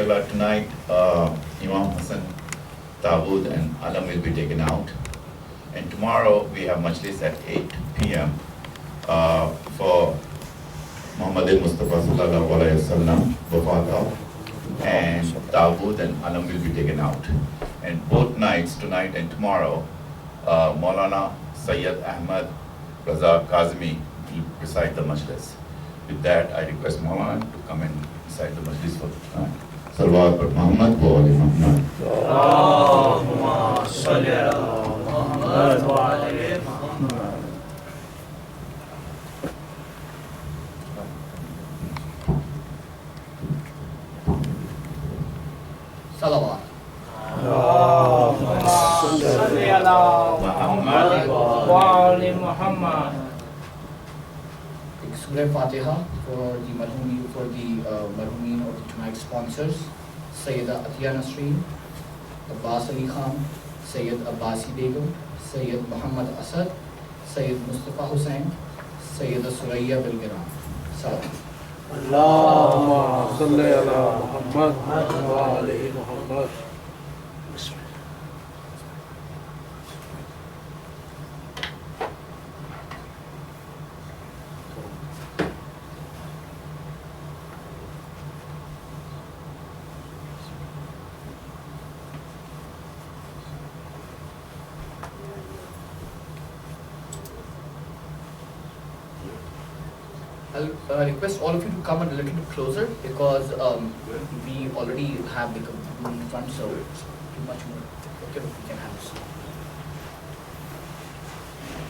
Inshallah, tonight Imam Hassan, Tawood and Alam will be taken out. And tomorrow we have Majlis at 8 p.m. For Muhammad Mustafa Sallallahu Alaihi Wasallam, Wafat, and Tawood and Alam will be taken out. And both nights, tonight and tomorrow, Maulana Sayyid Ahmad Raza Kazmi will recite the Majlis. With that, I request Maulana to come and recite the Majlis for tonight. Salawat par Muhammad wa ali Muhammad. Allahumma salli ala Muhammad wa ali Muhammad. Salawat. Allahumma salli ala Muhammad wa ali Muhammad. Surah Fatiha for the marhumeen of tonight's sponsors, Sayyida Atiya Nasreen, Abbas Ali Khan, Sayyid Abbasi Begum, Sayyid Muhammad Asad, Sayyid Mustafa Hussain, Sayyida Suraya Bilgiran. Salawat. Allahumma salli ala Muhammad wa ali Muhammad. I'll request all of you to come a little bit closer because we already have the room in front, so it's too much more. Okay, we can have this.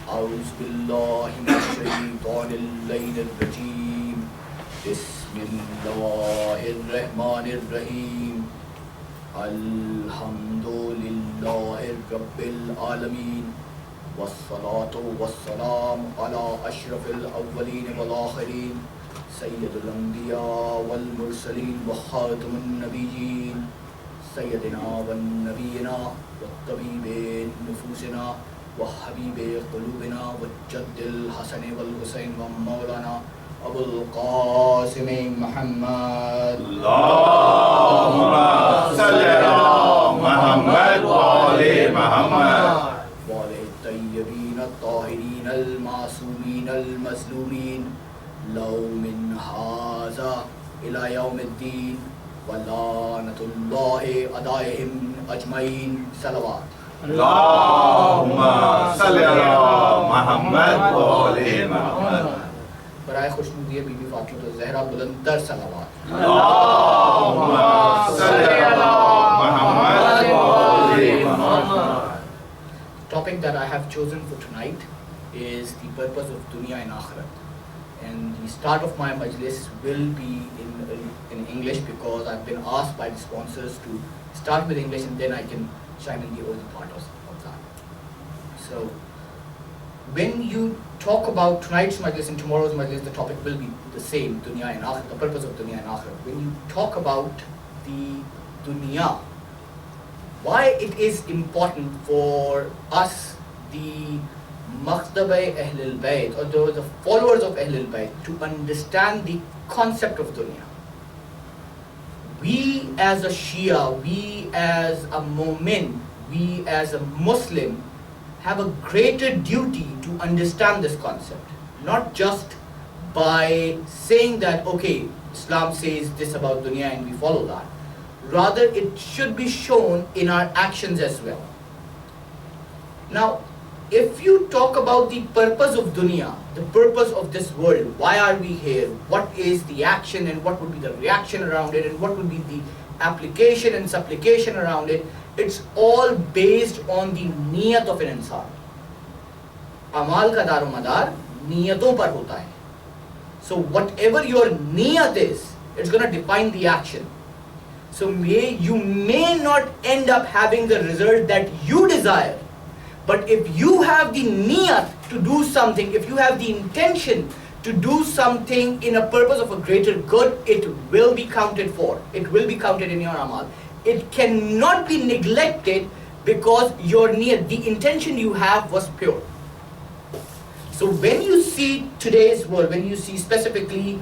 أعوذ بالله من الشيطان اللعين الرجيم بسم الله الرحمن الرحيم الحمد لله رب العالمين والصلاة والسلام على أشرف الأولين والآخرين سيد الأنبياء والمرسلين وخاتم النبيين سيدنا ونبينا والطبيب نفوسنا وحبيب قلوبنا والجد الحسن والحسين ومولانا أبو القاسم محمد. اللهم صل على محمد وآل محمد. الطيبين الطاهرين المعصومين المظلومين لو من هذا إلى يوم الدين ولعنة الله عليهم أجمعين. صلوات. اللهم صل على محمد وآل محمد. برائے خوشنودی بی بی فاطمہ الزہرا بلندر صلوات. اللهم صل على محمد وآل محمد. Topic that I have chosen for tonight is the purpose of dunya and akhirat, and the start of my majlis will be in English because I've been asked by the sponsors to start with English and then I can chime in the other part of that. So when you talk about tonight's majlis and tomorrow's majlis, the topic will be the same, dunya and akhirat, the purpose of dunya and akhirat. When you talk about the dunya, why it is important for us, the Maqdab-e Ahlul Bayt, or the followers of Ahlul Bayt, to understand the concept of dunya. We as a Shia, we as a Mu'min, we as a Muslim have a greater duty to understand this concept. Not just by saying that, okay, Islam says this about dunya and we follow that. Rather, it should be shown in our actions as well. Now, if you talk about the purpose of dunya, the purpose of this world, why are we here, what is the action and what would be the reaction around it and what would be the application and supplication around it, it's all based on the niyat of an insan. Amal ka dar madar niyaton par hota hai. So whatever your niyat is, it's going to define the action. So you may not end up having the result that you desire, but if you have the niyat to do something, if you have the intention to do something in a purpose of a greater good, it will be counted for. It will be counted in your amal. It cannot be neglected because your niyat, the intention you have was pure. So when you see today's world, when you see specifically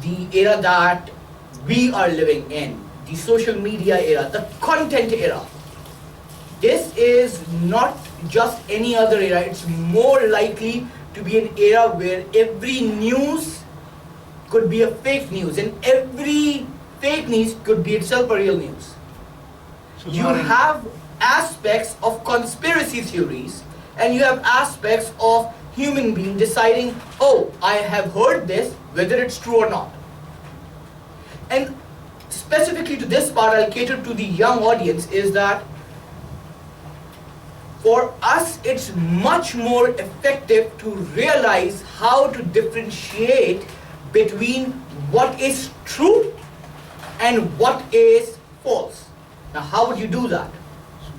the era that we are living in, the social media era, the content era. This is not just any other era, it's more likely to be an era where every news could be a fake news and every fake news could be itself a real news. You have aspects of conspiracy theories and you have aspects of human being deciding, oh, I have heard this, whether it's true or not. And specifically to this part, I'll cater to the young audience, is that for us, it's much more effective to realize how to differentiate between what is true and what is false. Now, how would you do that?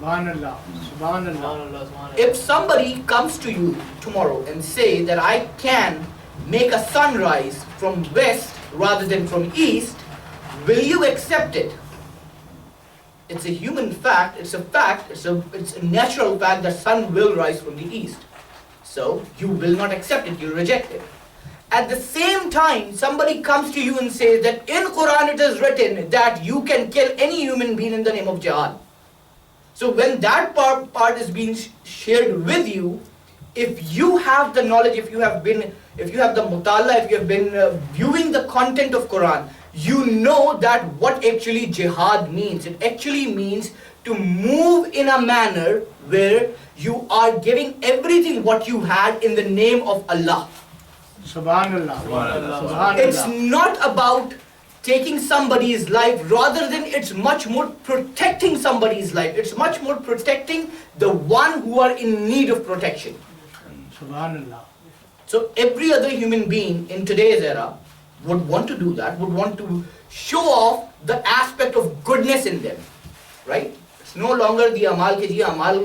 Subhanallah. Subhanallah. If somebody comes to you tomorrow and say that I can make a sunrise from west rather than from east, will you accept it? It's a human fact, it's a natural fact that sun will rise from the east. So you will not accept it, you'll reject it. At the same time, somebody comes to you and says that in Quran it is written that you can kill any human being in the name of jihad. So when that part is being shared with you, if you have the knowledge, if you have the mutalla, if you have been viewing the content of Quran, you know that what actually jihad means. It actually means to move in a manner where you are giving everything what you had in the name of Allah. Subhanallah. Subhanallah. It's not about taking somebody's life, rather than it's much more protecting somebody's life. It's much more protecting the one who are in need of protection. Subhanallah. So every other human being in today's era would want to do that, would want to show off the aspect of goodness in them, right? It's no longer the amal ke ji amal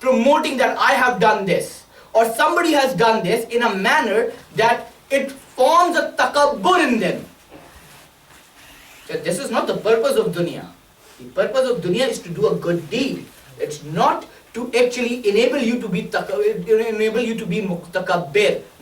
promoting that I have done this or somebody has done this in a manner that it forms a takabbur in them. So this is not the purpose of dunya. The purpose of dunya is to do a good deed. It's not to actually enable you to be mutakabbir.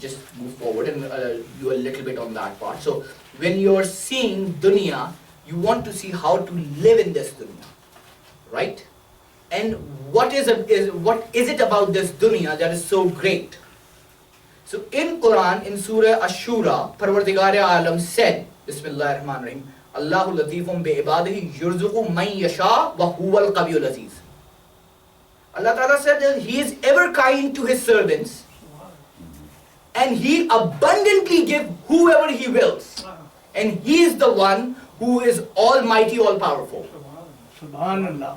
just move forward and do a little bit on that part. So when you're seeing dunya, you want to see how to live in this dunya, right? And what is it about this dunya that is so great? So in Quran, in Surah Ash-Shura, Parvardigare-e-Alam said, Bismillahir Rahmanir Rahim, Allahu latifum bi ibadihi yurzuqu man yasha wa huwal qawiyul aziz. Allah Ta'ala said that He is ever kind to His servants and He abundantly gives whoever He wills. And He is the one who is almighty, all powerful. Subhanallah.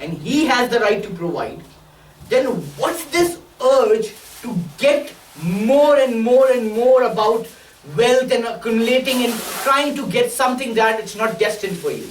and He has the right to provide, then what's this urge to get more and more and more about wealth and accumulating and trying to get something that it's not destined for you?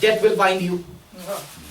death will find you.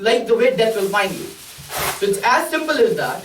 like the way death will find you. So it's as simple as that.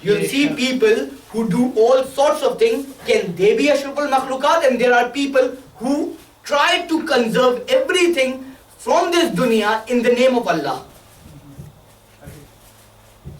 You'll see people who do all sorts of things. Can they be ashraful makhlukat? And there are people who try to conserve everything from this dunya in the name of Allah.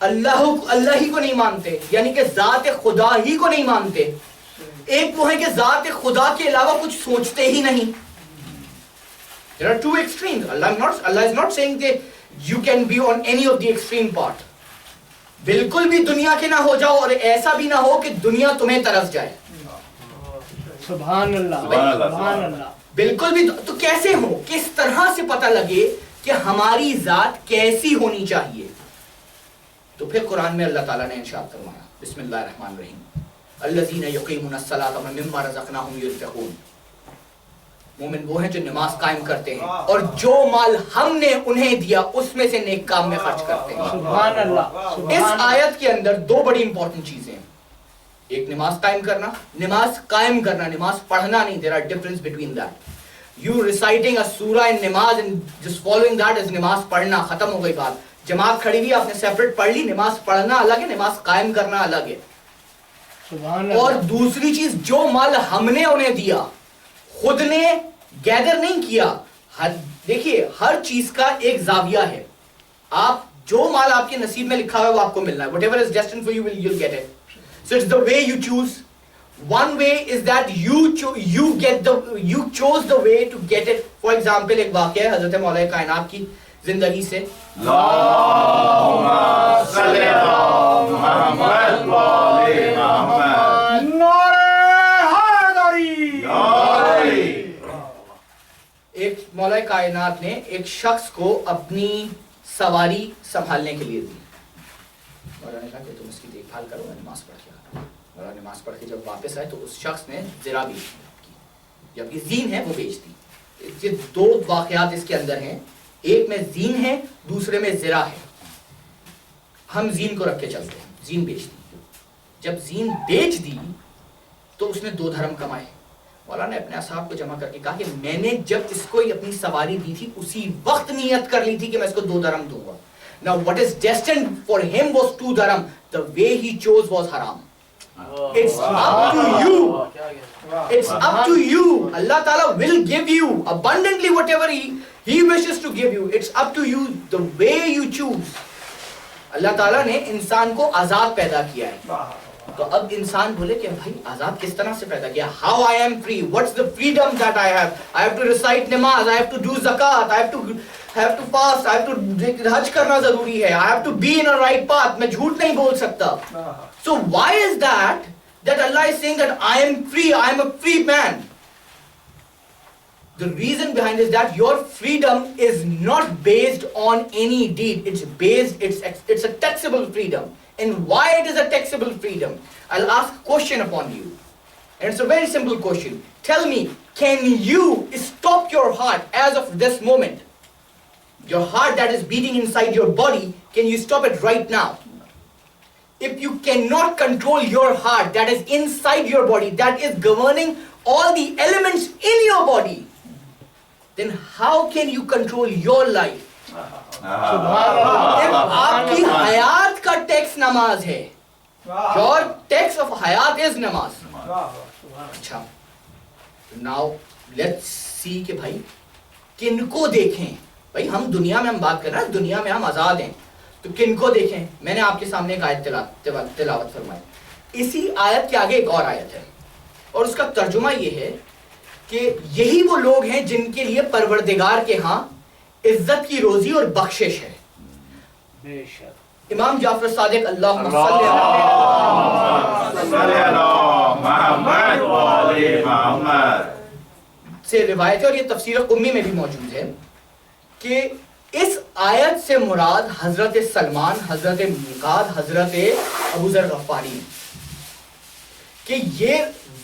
اللہ ہی کو نہیں مانتے، یعنی کہ ذات خدا ہی کو نہیں مانتے. ایک وہ ہے کہ ذات خدا کے علاوہ کچھ سوچتے ہی نہیں. There are two extremes. Allah is not saying that you can be on any of the extreme part. بالکل بھی دنیا کے نہ ہو جاؤ اور ایسا بھی نہ ہو کہ دنیا تمہیں طرف جائے. سبحان اللہ سبحان اللہ. بالکل بھی. تو کیسے ہو، کس طرح سے پتہ لگے کہ ہماری ذات کیسی ہونی چاہیے؟ تو پھر قرآن میں اللہ تعالیٰ نے ارشاد فرمایا بسم اللہ الرحمن الرحیم الذین یقیمون الصلاۃ ومما رزقناہم ینفقون. مومن وہ ہیں جو نماز قائم کرتے ہیں اور جو مال ہم نے انہیں دیا اس میں سے نیک کام میں خرچ کرتے ہیں. سبحان اللہ. اس آیت کے اندر دو بڑی امپورٹنٹ چیزیں ہیں. ایک نماز قائم کرنا، نماز قائم کرنا، نماز پڑھنا نہیں. there are difference between that. you reciting a surah in namaz and just following that is نماز پڑھنا. ختم ہو گئی بات. جماعت کھڑی ہوئی آپ نے سیپریٹ پڑھ لی. نماز پڑھنا الگ ہے، نماز قائم کرنا الگ ہے. سبحان اور اللہ. دوسری چیز، جو مال ہم نے انہیں دیا خود نے گیدر نہیں کیا. دیکھیے ہر چیز کا ایک زاویہ ہے. آپ جو مال آپ کے نصیب میں لکھا ہوا ہے وہ آپ کو ملنا ہے. whatever is destined for you you'll get it. So it's the way you choose. One way is that you chose the way to get it. For example ایک واقعہ ہے حضرت مولا کائنات کی زندگی سے. اللہم صلی علی محمد و آل محمد. نعرہ حیدری. ایک مولا کائنات نے ایک شخص کو اپنی سواری سنبھالنے کے لیے دی. مولا نے کہا کہ تم اس کی دیکھ بھال کرو، میں نماز پڑھ کے آتا ہوں. مولا نماز پڑھ کے جب واپس آئے تو اس شخص نے زرا بیچ کی، جبکہ زین ہے وہ بیچ دی. یہ دو واقعات اس کے اندر ہیں. ایک میں زین ہے، دوسرے میں زرا ہے. ہم زین کو رکھ کے چلتے ہیں. زین بیچ دی. جب زین بیچ دی تو اس نے 2 درہم کمائے. مولا نے اپنے اصحاب کو جمع کر کے کہا کہ میں نے جب اس کو اپنی سواری دی تھی اسی وقت نیت کر لی تھی کہ میں اس کو 2 درہم دوں گا. Now what is destined for him was 2 dirham. The way he chose was haram. It's up to you. It's up to you. Allah Ta'ala will give you abundantly whatever he wishes to give you. It's up to you the way you choose. اللہ تعالیٰ نے انسان کو آزاد پیدا کیا ہے. تو اب انسان بولے کہ بھائی آزاد کس طرح سے پیدا کیا؟ How I am free? What's the freedom that I have? I have to recite namaz, I have to do zakat, I have to fast, I have to حج کرنا ضروری ہے, I have to be in a right path. میں جھوٹ نہیں بول سکتا. So why is that Allah is saying that I am free, I am a free man? The reason behind is that your freedom is not based on any deed. It's a taxable freedom. And why it is a taxable freedom? I'll ask a question upon you. And it's a very simple question. Tell me, can you stop your heart as of this moment? Your heart that is beating inside your body, can you stop it right now? If you cannot control your heart that is inside your body, that is governing all the elements in your body, then how can you control your life? If آپ کی حیات کا tax نماز ہے, your tax of حیات is نماز. اچھا, now let's see کہ بھائی کن کو دیکھیں. بھائی ہم دنیا میں ہم بات کر رہے ہیں, دنیا میں ہم آزاد ہیں, تو کن کو دیکھیں؟ میں نے آپ کے سامنے ایک آیت تلاوت فرمائی. اسی آیت کے آگے ایک اور آیت ہے اور اس کا ترجمہ یہ ہے کہ یہی وہ لوگ ہیں جن کے لیے پروردگار کے ہاں عزت کی روزی اور بخشش ہے. بے شک. امام جعفر صادق اللہم صلی علی محمد و آل محمد سے روایت ہے, اور یہ تفسیر قمی میں بھی موجود ہے, کہ اس آیت سے مراد حضرت سلمان, حضرت میقات, حضرت ابو ذر غفاری, کہ یہ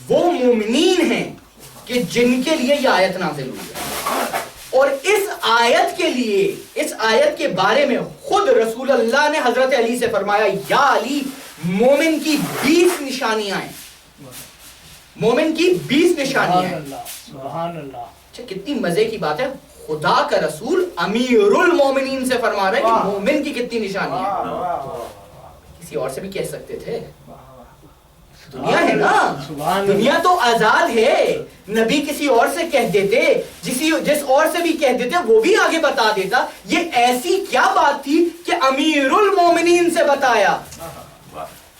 وہ مومنین ہیں کہ جن کے لیے یہ آیت نازل ہوئی ہے. اور اس آیت کے لیے, اس آیت کے بارے میں خود رسول اللہ نے حضرت علی سے فرمایا, یا علی مومن کی 20 نشانیاں ہیں, مومن کی 20 نشانیاں ہیں. سبحان اللہ. اچھا کتنی مزے کی بات ہے, خدا کا رسول امیر المومنین سے فرما رہا ہے کہ مومن کی کتنی نشانیاں ہیں. کسی اور سے بھی کہہ سکتے تھے. دنیا ہے نا, دنیا تو آزاد ہے. نبی کسی اور سے کہہ دیتے, جس اور سے بھی کہہ دیتے وہ بھی آگے بتا دیتا. یہ ایسی کیا بات تھی کہ امیر المومنین سے بتایا؟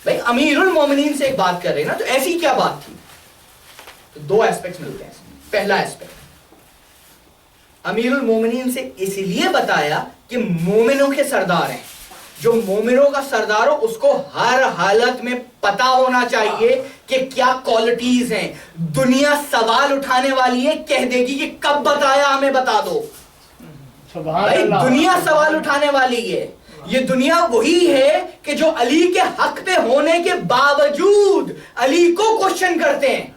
بھائی امیر المومنین سے ایک بات کر رہے ہیں نا, تو ایسی کیا بات تھی؟ تو دو ایسپیکٹس ملتے ہیں. پہلا ایسپیکٹ, امیر المومنین سے اس لیے بتایا کہ مومنوں کے سردار ہیں. جو مومنوں کا سردار ہو اس کو ہر حالت میں پتا ہونا چاہیے کہ کیا کوالٹیز ہیں. دنیا سوال اٹھانے والی ہے, کہہ دے گی کہ کب بتایا, ہمیں بتا دو. بھائی دنیا سوال اٹھانے والی ہے. یہ دنیا وہی ہے کہ جو علی کے حق پہ ہونے کے باوجود علی کو کوشچن کرتے ہیں.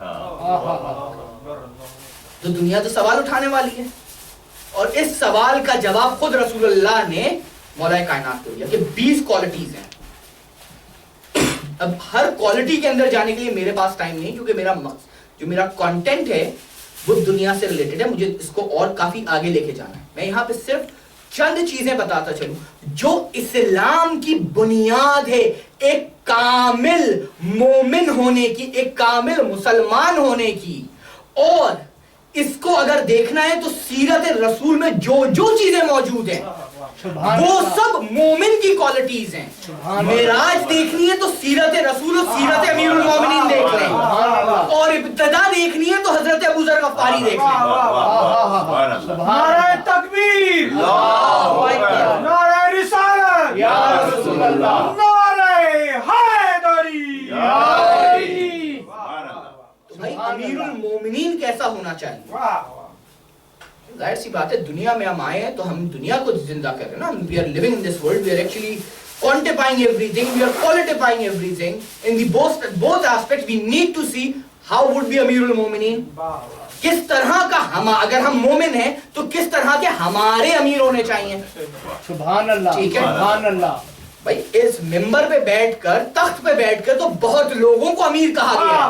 تو دنیا تو سوال اٹھانے والی ہے, اور اس سوال کا جواب خود رسول اللہ نے مولا کائنات کو دیا کہ 20 کوالٹیز ہیں. اب ہر کوالٹی کے اندر جانے کے لیے میرے پاس ٹائم نہیں, کیونکہ میرا کانٹینٹ ہے وہ دنیا سے ریلیٹڈ ہے. مجھے اس کو اور کافی آگے لے کے جانا ہے. میں یہاں پہ صرف چند چیزیں بتاتا چلوں جو اسلام کی بنیاد ہے ایک کامل مومن ہونے کی, ایک کامل مسلمان ہونے کی. اور اس کو اگر دیکھنا ہے تو سیرت رسول میں جو جو چیزیں موجود ہیں وہ سب مومن کی کوالٹیز ہیں. معراج دیکھنی ہے تو سیرت رسول و سیرت امیر المومنین دیکھ لیں, اور ابتدا دیکھنی ہے تو حضرت ابو ذر غفاری دیکھ لیں. نعرہ تکبیر, نعرہ رسالت, یا رسول اللہ, نعرہ حیدری. بھائی امیر المومنین کیسا ہونا چاہیے؟ ظاہر سی بات ہے دنیا میں ہم آئے ہیں تو ہم دنیا کو زندہ کر رہے ہیں نا. We are living in this world, we are actually quantifying everything, we are qualifying everything. In the both aspects we need to see how would be Amir al-Mu'minin. کس طرح کا اگر ہم مومن ہیں تو کس طرح کے ہمارے امیر ہونے چاہیے. سبحان اللہ, ٹھیک ہے, سبحان اللہ. بھائی اس ممبر پہ بیٹھ کر, تخت پہ بیٹھ کر تو بہت لوگوں کو امیر کہا گیا.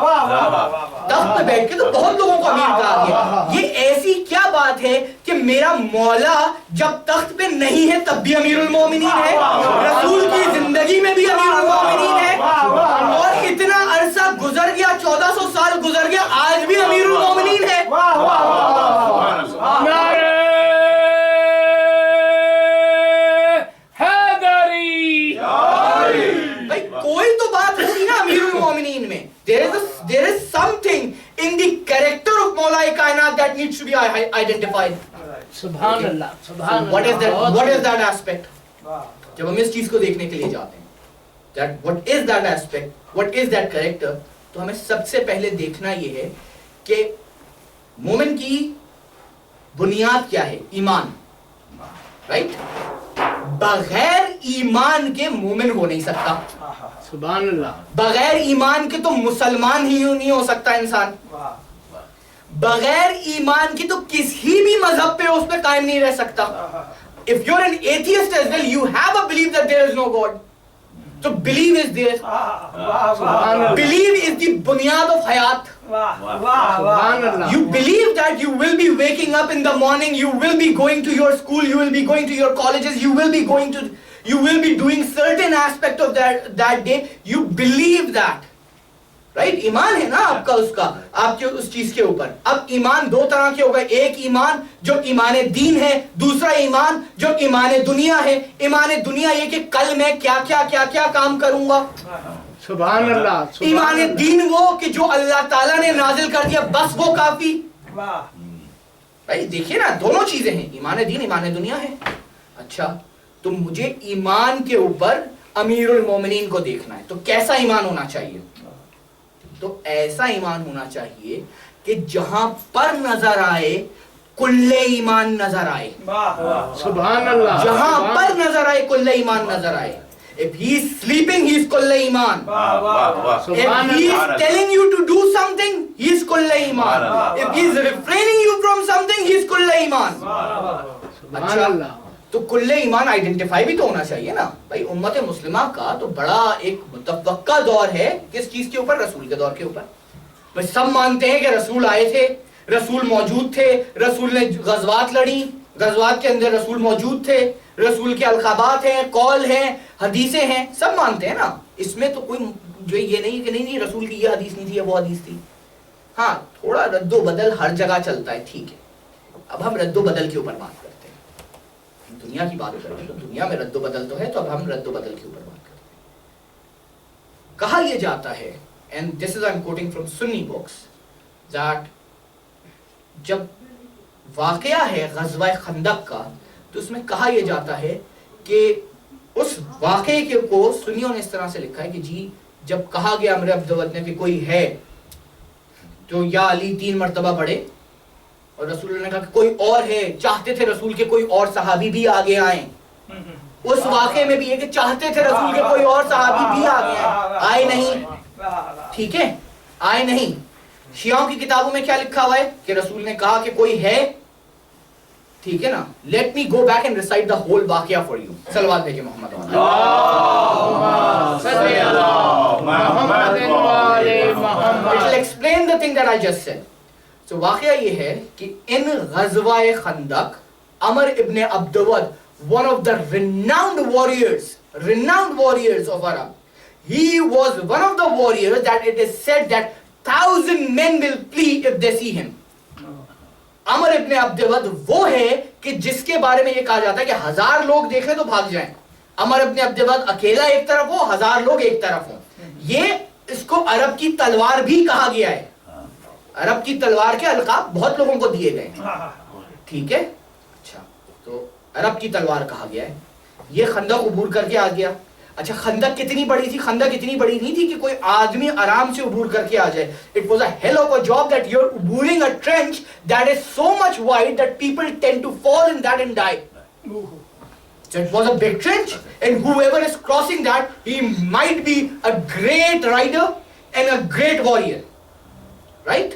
تخت پہ بیٹھ کے تو بہت لوگوں کو امیر کہا گیا. یہ ایسی کیا بات ہے کہ میرا مولا جب تخت پہ نہیں ہے تب بھی امیر المومنین ہے, رسول کی زندگی میں بھی امیر المومنین ہے, اور اتنا عرصہ گزر گیا, 1400 سال گزر گیا, آج بھی امیر المومنین ہے. کوئی تو بات ہوگی نا امیر المومنین میں. There is something in the character of مولا کائنات that needs to be identified. سبحان اللہ, سبحان اللہ. What is that aspect? جب ہم اس چیز کو دیکھنے کے لیے جاتے ہیں, what is that aspect, what is that character, تو ہمیں سب سے پہلے دیکھنا یہ ہے کہ مومن کی بنیاد کیا ہے. ایمان, رائٹ. بغیر ایمان کے مومن ہو نہیں سکتا. سبحان اللہ. بغیر ایمان کے تو مسلمان ہی نہیں ہو سکتا انسان. بغیر ایمان کی تو کسی بھی مذہب پہ اس پہ قائم نہیں رہ سکتا. If you're an atheist as well, you have a belief that there is no God. So belief is there. Belief is the bunyad of hayat. You believe that you will be waking up in the morning, you will be going to your school, you will be going to your colleges, you will be doing certain aspect of that day. You believe that. Right. ایمان ہے نا آپ کا, اس کا آپ کے اس چیز کے اوپر. اب ایمان دو طرح کے ہو گئے, ایک ایمان جو ایمان دین ہے, دوسرا ایمان جو ایمان دنیا ہے. ایمان دنیا یہ کہ کل میں کیا کیا کیا کیا کام کروں گا. سبحان اللہ. ایمان دین وہ کہ جو اللہ تعالیٰ نے نازل کر دیا بس وہ کافی. بھائی دیکھیے نا دونوں چیزیں ہیں, ایمان دین ایمان دنیا ہے. اچھا تو مجھے ایمان کے اوپر امیر المومنین کو دیکھنا ہے, تو کیسا ایمان ہونا چاہیے؟ تو ایسا ایمان ہونا چاہیے کہ جہاں پر نظر آئے کل ایمان نظر آئے. سبحان اللہ. جہاں پر نظر آئے کل ایمان نظر آئے. If he is sleeping, he is kull iman. If he is telling you to do something, he is kull iman. If he is refraining you from something, he is kull iman. اچھا تو کل ایمان identify بھی تو ہونا چاہیے نا. بھائی امت مسلمہ کا تو بڑا ایک متوقع دور ہے کس چیز کے اوپر؟ رسول کے دور کے اوپر. بھائی سب مانتے ہیں کہ رسول آئے تھے, رسول موجود تھے, رسول نے غزوات لڑی, غزوات کے اندر رسول موجود تھے, رسول کے القابات ہیں, قول ہیں, حدیثیں ہیں, سب مانتے ہیں نا. اس میں تو کوئی جو یہ نہیں کہ نہیں رسول کی یہ حدیث نہیں تھی یا وہ حدیث تھی. ہاں تھوڑا رد و بدل ہر جگہ چلتا ہے, ٹھیک ہے. اب ہم رد و بدل کے اوپر بات کرتے ہیں, دنیا کی بات کرتے ہیں تو دنیا میں رد و بدل تو ہے, تو اب ہم رد و بدل کے اوپر بات کرتے ہیں. کہا یہ جاتا ہے, and this is I'm quoting from Sunni books, that جب واقعہ ہے غزوہ خندق کا تو اس میں کہا یہ جاتا ہے کہ اس واقعے کے کو سنیوں نے اس طرح سے لکھا ہے کہ جی جب کہا گیا امر عبدالود نے کہ کوئی ہے تو یا علی 3 مرتبہ پڑھے, اور رسول اللہ نے کہا کہ کوئی اور ہے, چاہتے تھے رسول کے کوئی اور صحابی بھی آگے آئیں. اس واقعے میں بھی ہے کہ چاہتے تھے رسول کے کوئی اور صحابی بھی آگے آئے نہیں, ٹھیک ہے, آئے نہیں. شیعوں کی کتابوں میں کیا لکھا ہوا ہے کہ رسول نے کہا کہ کوئی ہے, ٹھیک ہے نا. Let me go back and recite the whole واقعہ فار یو. صلوات بھیجیں محمد It will explain the thing that I just said. So واقعہ یہ ہے کہ ان غزوہ خندق عمر ابن عبدود, one of the renowned warriors of Arab, he was one of the warriors that it is said that 1,000 men will flee if they see him. عمر ابن عبدود وہ ہے کہ جس کے بارے میں یہ کہا جاتا ہے کہ 1000 لوگ دیکھیں تو بھاگ جائیں. عمر ابن عبدود اکیلا ایک طرف ہو, 1000 لوگ ایک طرف ہوں. یہ اس کو عرب کی تلوار بھی کہا گیا ہے. عرب کی تلوار کے القاب بہت لوگوں کو دیے گئے ہیں, ٹھیک ہے. اچھا, تو عرب کی تلوار کہا گیا ہے. یہ خندق عبور کر کے آ گیا. اچھا, خندق کتنی بڑی تھی؟ خندق اتنی بڑی نہیں تھی کہ کوئی آدمی آرام سے عبور کر کے آ جائے. It was a hell of a job that you're عبورing a trench that is so much wide that people tend to fall in that and die. So it was a big trench, and whoever is crossing that, he might be a great rider and a great warrior. Right?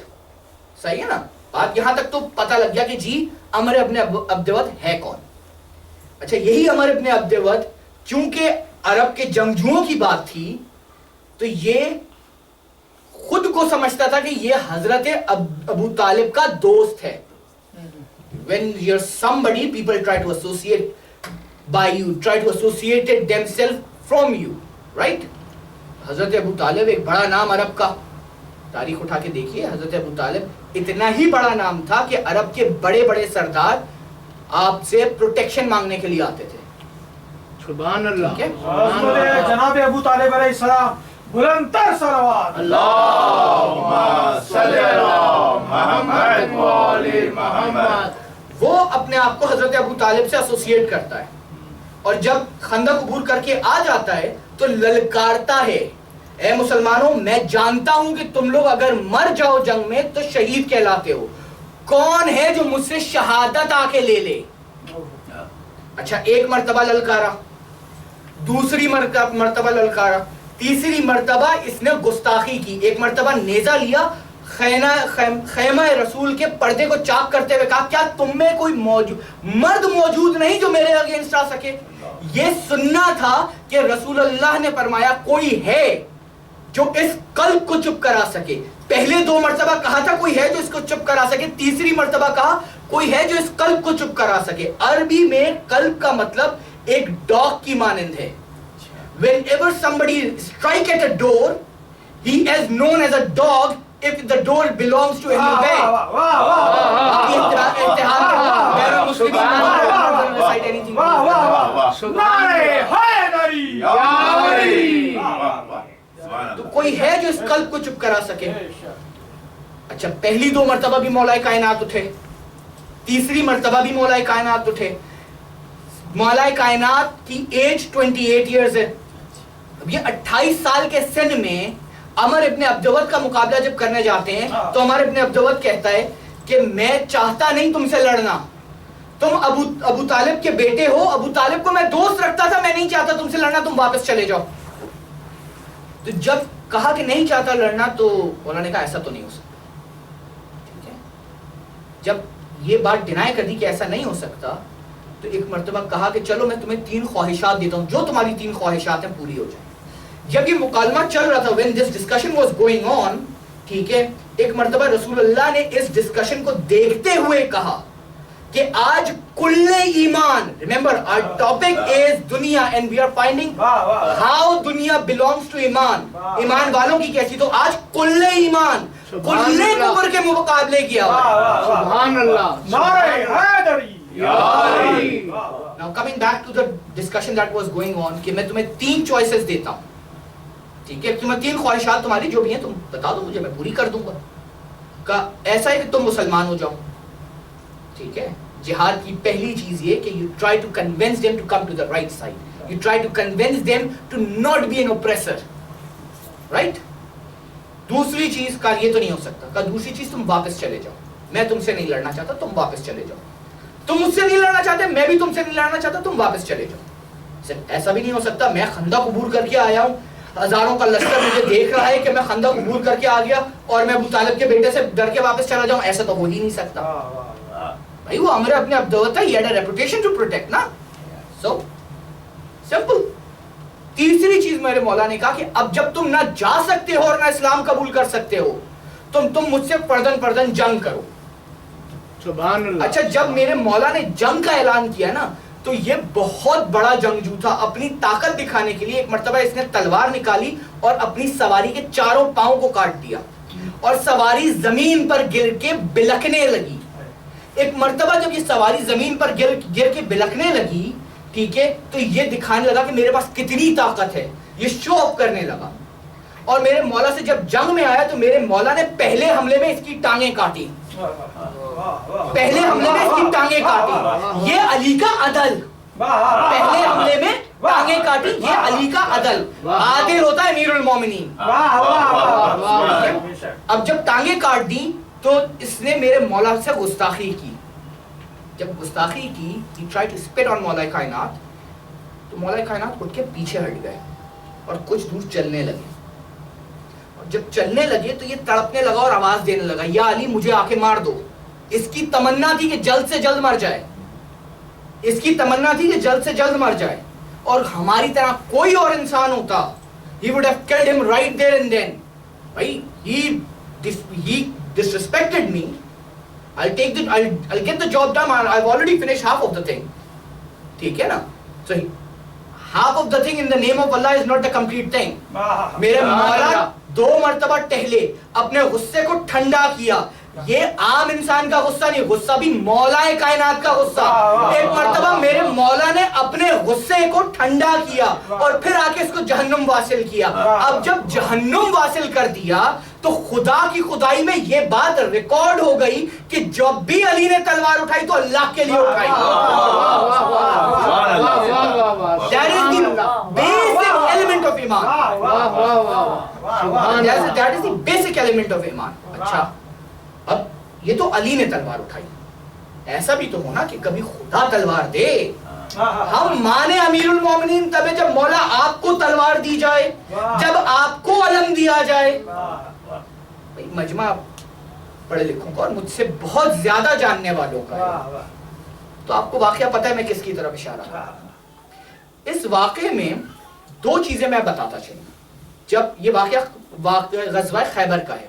صحیح ہے نا بات. یہاں تک تو پتہ لگ گیا کہ جی عمر ابن عبدود ہے کون. اچھا, یہی عمر ابن عبدود چونکہ عرب کے جنگجوؤں کی بات تھی تو یہ خود کو سمجھتا تھا کہ یہ حضرت ابو طالب کا دوست ہے. When you're somebody, people try to associate by you, try to associate themselves from you, right? حضرت ابو طالب ایک بڑا نام عرب کا, تاریخ اٹھا کے دیکھیے. حضرت ابو طالب اتنا ہی بڑا نام تھا کہ عرب کے بڑے بڑے سردار آپ سے پروٹیکشن مانگنے کے لیے آتے تھے. سبحان اللہ. جناب ابو طالب علیہ السلام بلندتر صلوات. اللہم صلی علی محمد و آل محمد. وہ اپنے آپ کو حضرت ابو طالب سے ایسوسیٹ کرتا ہے, اور جب خندق عبور کر کے آ جاتا ہے تو للکارتا ہے, اے مسلمانوں میں جانتا ہوں کہ تم لوگ اگر مر جاؤ جنگ میں تو شہید کہلاتے ہو. کون ہے جو مجھ سے شہادت آ کے لے لے؟ اچھا, ایک مرتبہ للکارا, دوسری مرتبہ للکارا, تیسری مرتبہ اس نے گستاخی کی. ایک مرتبہ نیزہ لیا, خیمہ رسول کے پردے کو چاک کرتے ہوئے کہا کیا تم میں کوئی مرد موجود نہیں جو میرے اگینسٹ آ سکے؟ یہ سننا تھا کہ رسول اللہ نے فرمایا کوئی ہے جو اس قلب کو چپ کرا سکے. پہلے 2 مرتبہ کہا تھا کوئی ہے جو اس کو چپ کرا سکے, تیسری مرتبہ کہا کوئی ہے جو اس قلب کو چپ کرا سکے. عربی میں قلب کا مطلب ایک ڈاگ کی مانند ہے. Whenever somebody strike at a door, he is known as a dog if the door belongs to any man. تو کوئی ہے جو اس قلب کو چپ کرا سکے. اچھا, پہلی 2 مرتبہ بھی مولا کائنات اٹھے, تیسری مرتبہ بھی مولا کائنات اٹھے. مولا کائنات کی ایج 28 ایئرز ہے. اب یہ 28 سال کے سن میں عمر ابن عبدود کا مقابلہ جب کرنے جاتے ہیں تو عمر ابن عبدود کہتا ہے کہ میں چاہتا نہیں تم سے لڑنا, تم ابو طالب کے بیٹے ہو, ابو طالب کو میں دوست رکھتا تھا, میں نہیں چاہتا تم سے لڑنا, تم واپس چلے جاؤ. تو جب کہا کہ نہیں چاہتا لڑنا تو انہوں نے کہا ایسا تو نہیں ہو سکتا. ٹھیک ہے, جب یہ بات ڈینائی کر دی کہ ایسا نہیں ہو سکتا تو ایک مرتبہ کہا کہ چلو میں تمہیں 3 خواہشات دیتا ہوں, جو تمہاری 3 خواہشات ہیں پوری ہو جائیں. جب یہ مکالمہ چل رہا تھا, when this discussion was going on, ٹھیک ہے, ایک مرتبہ رسول اللہ نے اس ڈسکشن کو دیکھتے ہوئے کہا کہ آج کل ایمان, remember our topic is دنیا and we are finding how دنیا belongs to ایمان, ایمان والوں کی کیسی. تو آج کل ایمان کل کفر کے مقابلے کیا ہوا. سبحان اللہ. نعرہ حیدری. Now coming back to the discussion that was going on, کہ میں تمہیں 3 choices دیتا ہوں, ٹھیک ہے, تمہیں 3 خواہشات تمہاری جو بھی ہیں تم بتا دو مجھے, میں پوری کر دوں گا. کا ایسا ہے کہ تم مسلمان ہو جاؤ, ٹھیک ہے. جہاد کی پہلی چیز یہ کہ you try to convince them to come to the right side, you try to convince them to not be an oppressor, right. دوسری چیز کا یہ تو نہیں ہو سکتا, کا دوسری چیز تم واپس چلے جاؤ, میں تم سے نہیں لڑنا چاہتا, تم واپس چلے جاؤ. تم مجھ سے نہیں لڑنا چاہتے, میں بھی تم سے نہیں لڑنا چاہتا, تم واپس چلے جاؤ. ایسا بھی نہیں ہو سکتا میں خندق عبور کر کے آیا ہوں, ہزاروں کا لشکر مجھے دیکھ رہا ہے کہ میں خندق عبور کر کے آ گیا اور میں ابو طالب کے بیٹے سے ڈر کے واپس چلا جاؤں. ایسا تو ہو ہی نہیں سکتا بھائی, وہ ہمارے اپنے ابدوت ہے, he had a reputation to protect نا. So simple. تیسری چیز میرے مولا نے کہا کہ اب جب تم نہ جا سکتے ہو اور نہ اسلام قبول کر سکتے ہو, تم مجھ سے پردن جنگ کرو. سبحان اللہ. اچھا, جب میرے مولا نے جنگ کا اعلان کیا نا تو یہ بہت بڑا جنگجو تھا. اپنی طاقت دکھانے کے لیے ایک مرتبہ اس نے تلوار نکالی اور اپنی سواری کے چاروں پاؤں کو کاٹ دیا اور سواری زمین پر گر کے بلکنے لگی. ایک مرتبہ جب یہ سواری زمین پر گر کے بلکنے لگی, ٹھیک ہے, تو یہ دکھانے لگا کہ میرے پاس کتنی طاقت ہے, یہ شو آف کرنے لگا. اور میرے مولا سے جب جنگ میں آیا تو میرے مولا نے پہلے حملے میں اس کی ٹانگیں کاٹی, پہلے حملے میں اس کی ٹانگیں کاٹی. یہ علی کا عدل, پہلے حملے میں ٹانگیں کاٹی, یہ علی کا عدل. عادل ہوتا ہے امیر المومنین. اب جب ٹانگیں کاٹ دی تو اس نے میرے مولا سے گستاخی کی. جب گستاخی کی, he tried to spit on مولا کائنات, تو مولا کائنات اٹھ کے پیچھے ہٹ گئے اور کچھ دور چلنے لگے. اور جب چلنے لگے تو یہ تڑپنے لگا اور آواز دینے لگا, یا علی مجھے آ کے مار دو. اس کی تمنا تھی کہ جلد سے جلد مر جائے, اس کی تمنا تھی کہ جلد سے جلد مر جائے. اور ہماری طرح کوئی اور انسان ہوتا, he would have killed him right there and then. بھائی he disrespected me, I'll get the job done, I've already finished half of the thing, ٹھیک ہے نا. So half of the thing in the name of Allah is not the complete thing. میرے مولا 2 مرتبہ ٹہلے, اپنے غصے کو ٹھنڈا کیا. یہ عام انسان کا غصہ نہیں, غصہ بھی مولا کائنات کا غصہ. ایک مرتبہ میرے مولا نے اپنے غصے کو ٹھنڈا کیا اور پھر آ کے اس کو جہنم واصل کیا. اب جب جہنم واصل کر دیا تو خدا کی خدائی میں یہ بات ریکارڈ ہو گئی کہ جب بھی علی نے تلوار اٹھائی تو اللہ کے لیے اٹھائی. That is the basic element of ایمان. That is the basic element of ایمان. اچھا, اب یہ تو علی نے تلوار اٹھائی, ایسا بھی تو ہونا کہ کبھی خدا تلوار دے. ہم مانے امیر المومنین تب ہے جب مولا آپ کو تلوار دی جائے, جب آپ کو علم دیا جائے. مجمع پڑھے لکھوں کا اور مجھ سے بہت زیادہ جاننے والوں کا ہے, تو آپ کو واقعہ پتہ ہے میں کس کی طرف اشارہ کر رہا ہوں. اس واقعے میں 2 چیزیں میں بتاتا چلوں. جب یہ واقعہ غزوہ خیبر کا ہے,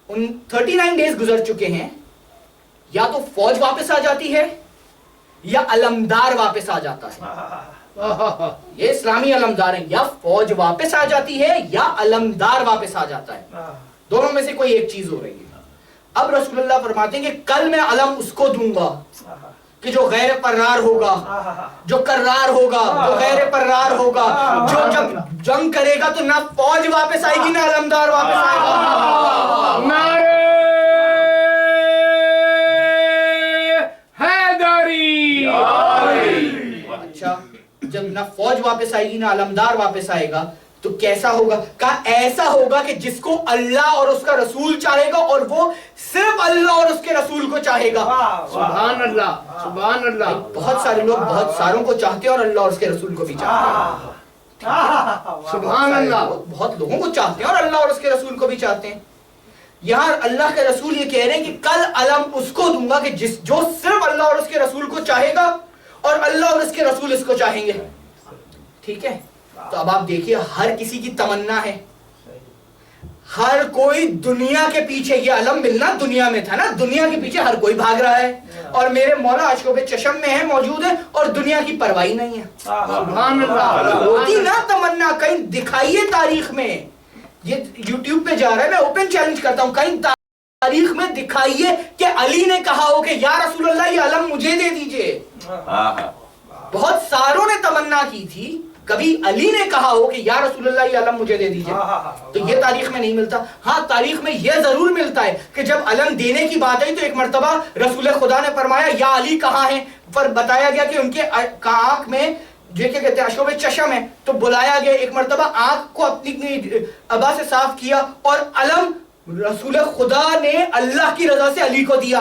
39 ڈیز گزر چکے ہیں, یا تو فوج واپس آ جاتی ہے یا علمدار واپس آ جاتا ہے. یہ اسلامی علمدار ہیں, یا فوج واپس آ جاتی ہے یا علمدار واپس آ جاتا ہے, دونوں میں سے کوئی ایک چیز ہو رہی ہے. اب رسول اللہ فرماتے ہیں کہ کل میں علم اس کو دوں گا کہ جو غیر پرار ہوگا, جو کرار ہوگا, جو غیر پرار ہوگا, جو جب جنگ کرے گا تو نہ فوج واپس آئے گی نہ علمدار واپس آئے گا. نعرہ حیدری. اچھا, جب نہ فوج واپس آئے گی نہ علمدار واپس آئے گا تو کیسا ہوگا؟ کہا ایسا ہوگا کہ جس کو اللہ اور اس کا رسول چاہے گا اور وہ صرف اللہ اور اس کے رسول کو چاہے گا. سبحان اللہ, سبحان اللہ. بہت سارے لوگ بہت ساروں کو چاہتے ہیں اور اللہ اور اس کے رسول کو بھی چاہتے ہیں. سبحان اللہ. بہت لوگوں کو چاہتے ہیں اور اللہ اور اس کے رسول کو بھی چاہتے ہیں. یہاں اللہ کے رسول یہ کہہ رہے ہیں کہ کل علم اس کو دوں گا کہ جو صرف اللہ اور اس کے رسول کو چاہے گا اور اللہ اور اس کے رسول اس کو چاہیں گے. ٹھیک ہے, تو اب آپ دیکھیے ہر کسی کی تمنا ہے, ہر کوئی دنیا کے پیچھے، یہ علم ملنا دنیا میں تھا نا، دنیا کے پیچھے ہر کوئی بھاگ رہا ہے، اور میرے مولا عشقوب چشم میں ہے، موجود ہے، اور دنیا کی پرواہی نہیں ہے. سبحان اللہ. ہوتی نا تمنا، کہیں دکھائیے تاریخ میں، یہ یوٹیوب پہ جا رہا ہے، میں اوپن چیلنج کرتا ہوں، کہیں تاریخ میں دکھائیے کہ علی نے کہا ہو کہ یا رسول اللہ یہ علم مجھے دے دیجئے. بہت ساروں نے تمنا کی تھی، کبھی علی نے کہا ہو کہ یا رسول اللہ یہ علم مجھے دے دیجئے، تو یہ تاریخ میں نہیں ملتا. ہاں تاریخ میں یہ ضرور ملتا ہے کہ جب علم دینے کی بات آئی تو ایک مرتبہ رسول خدا نے فرمایا یا علی کہاں ہیں، پر بتایا گیا کہ ان کے آنکھ میں جو کیا کہتے ہیں عشقوب چشم ہے، تو بلایا گیا. ایک مرتبہ آنکھ کو اپنی ابا سے صاف کیا اور علم رسول خدا نے اللہ کی رضا سے علی کو دیا.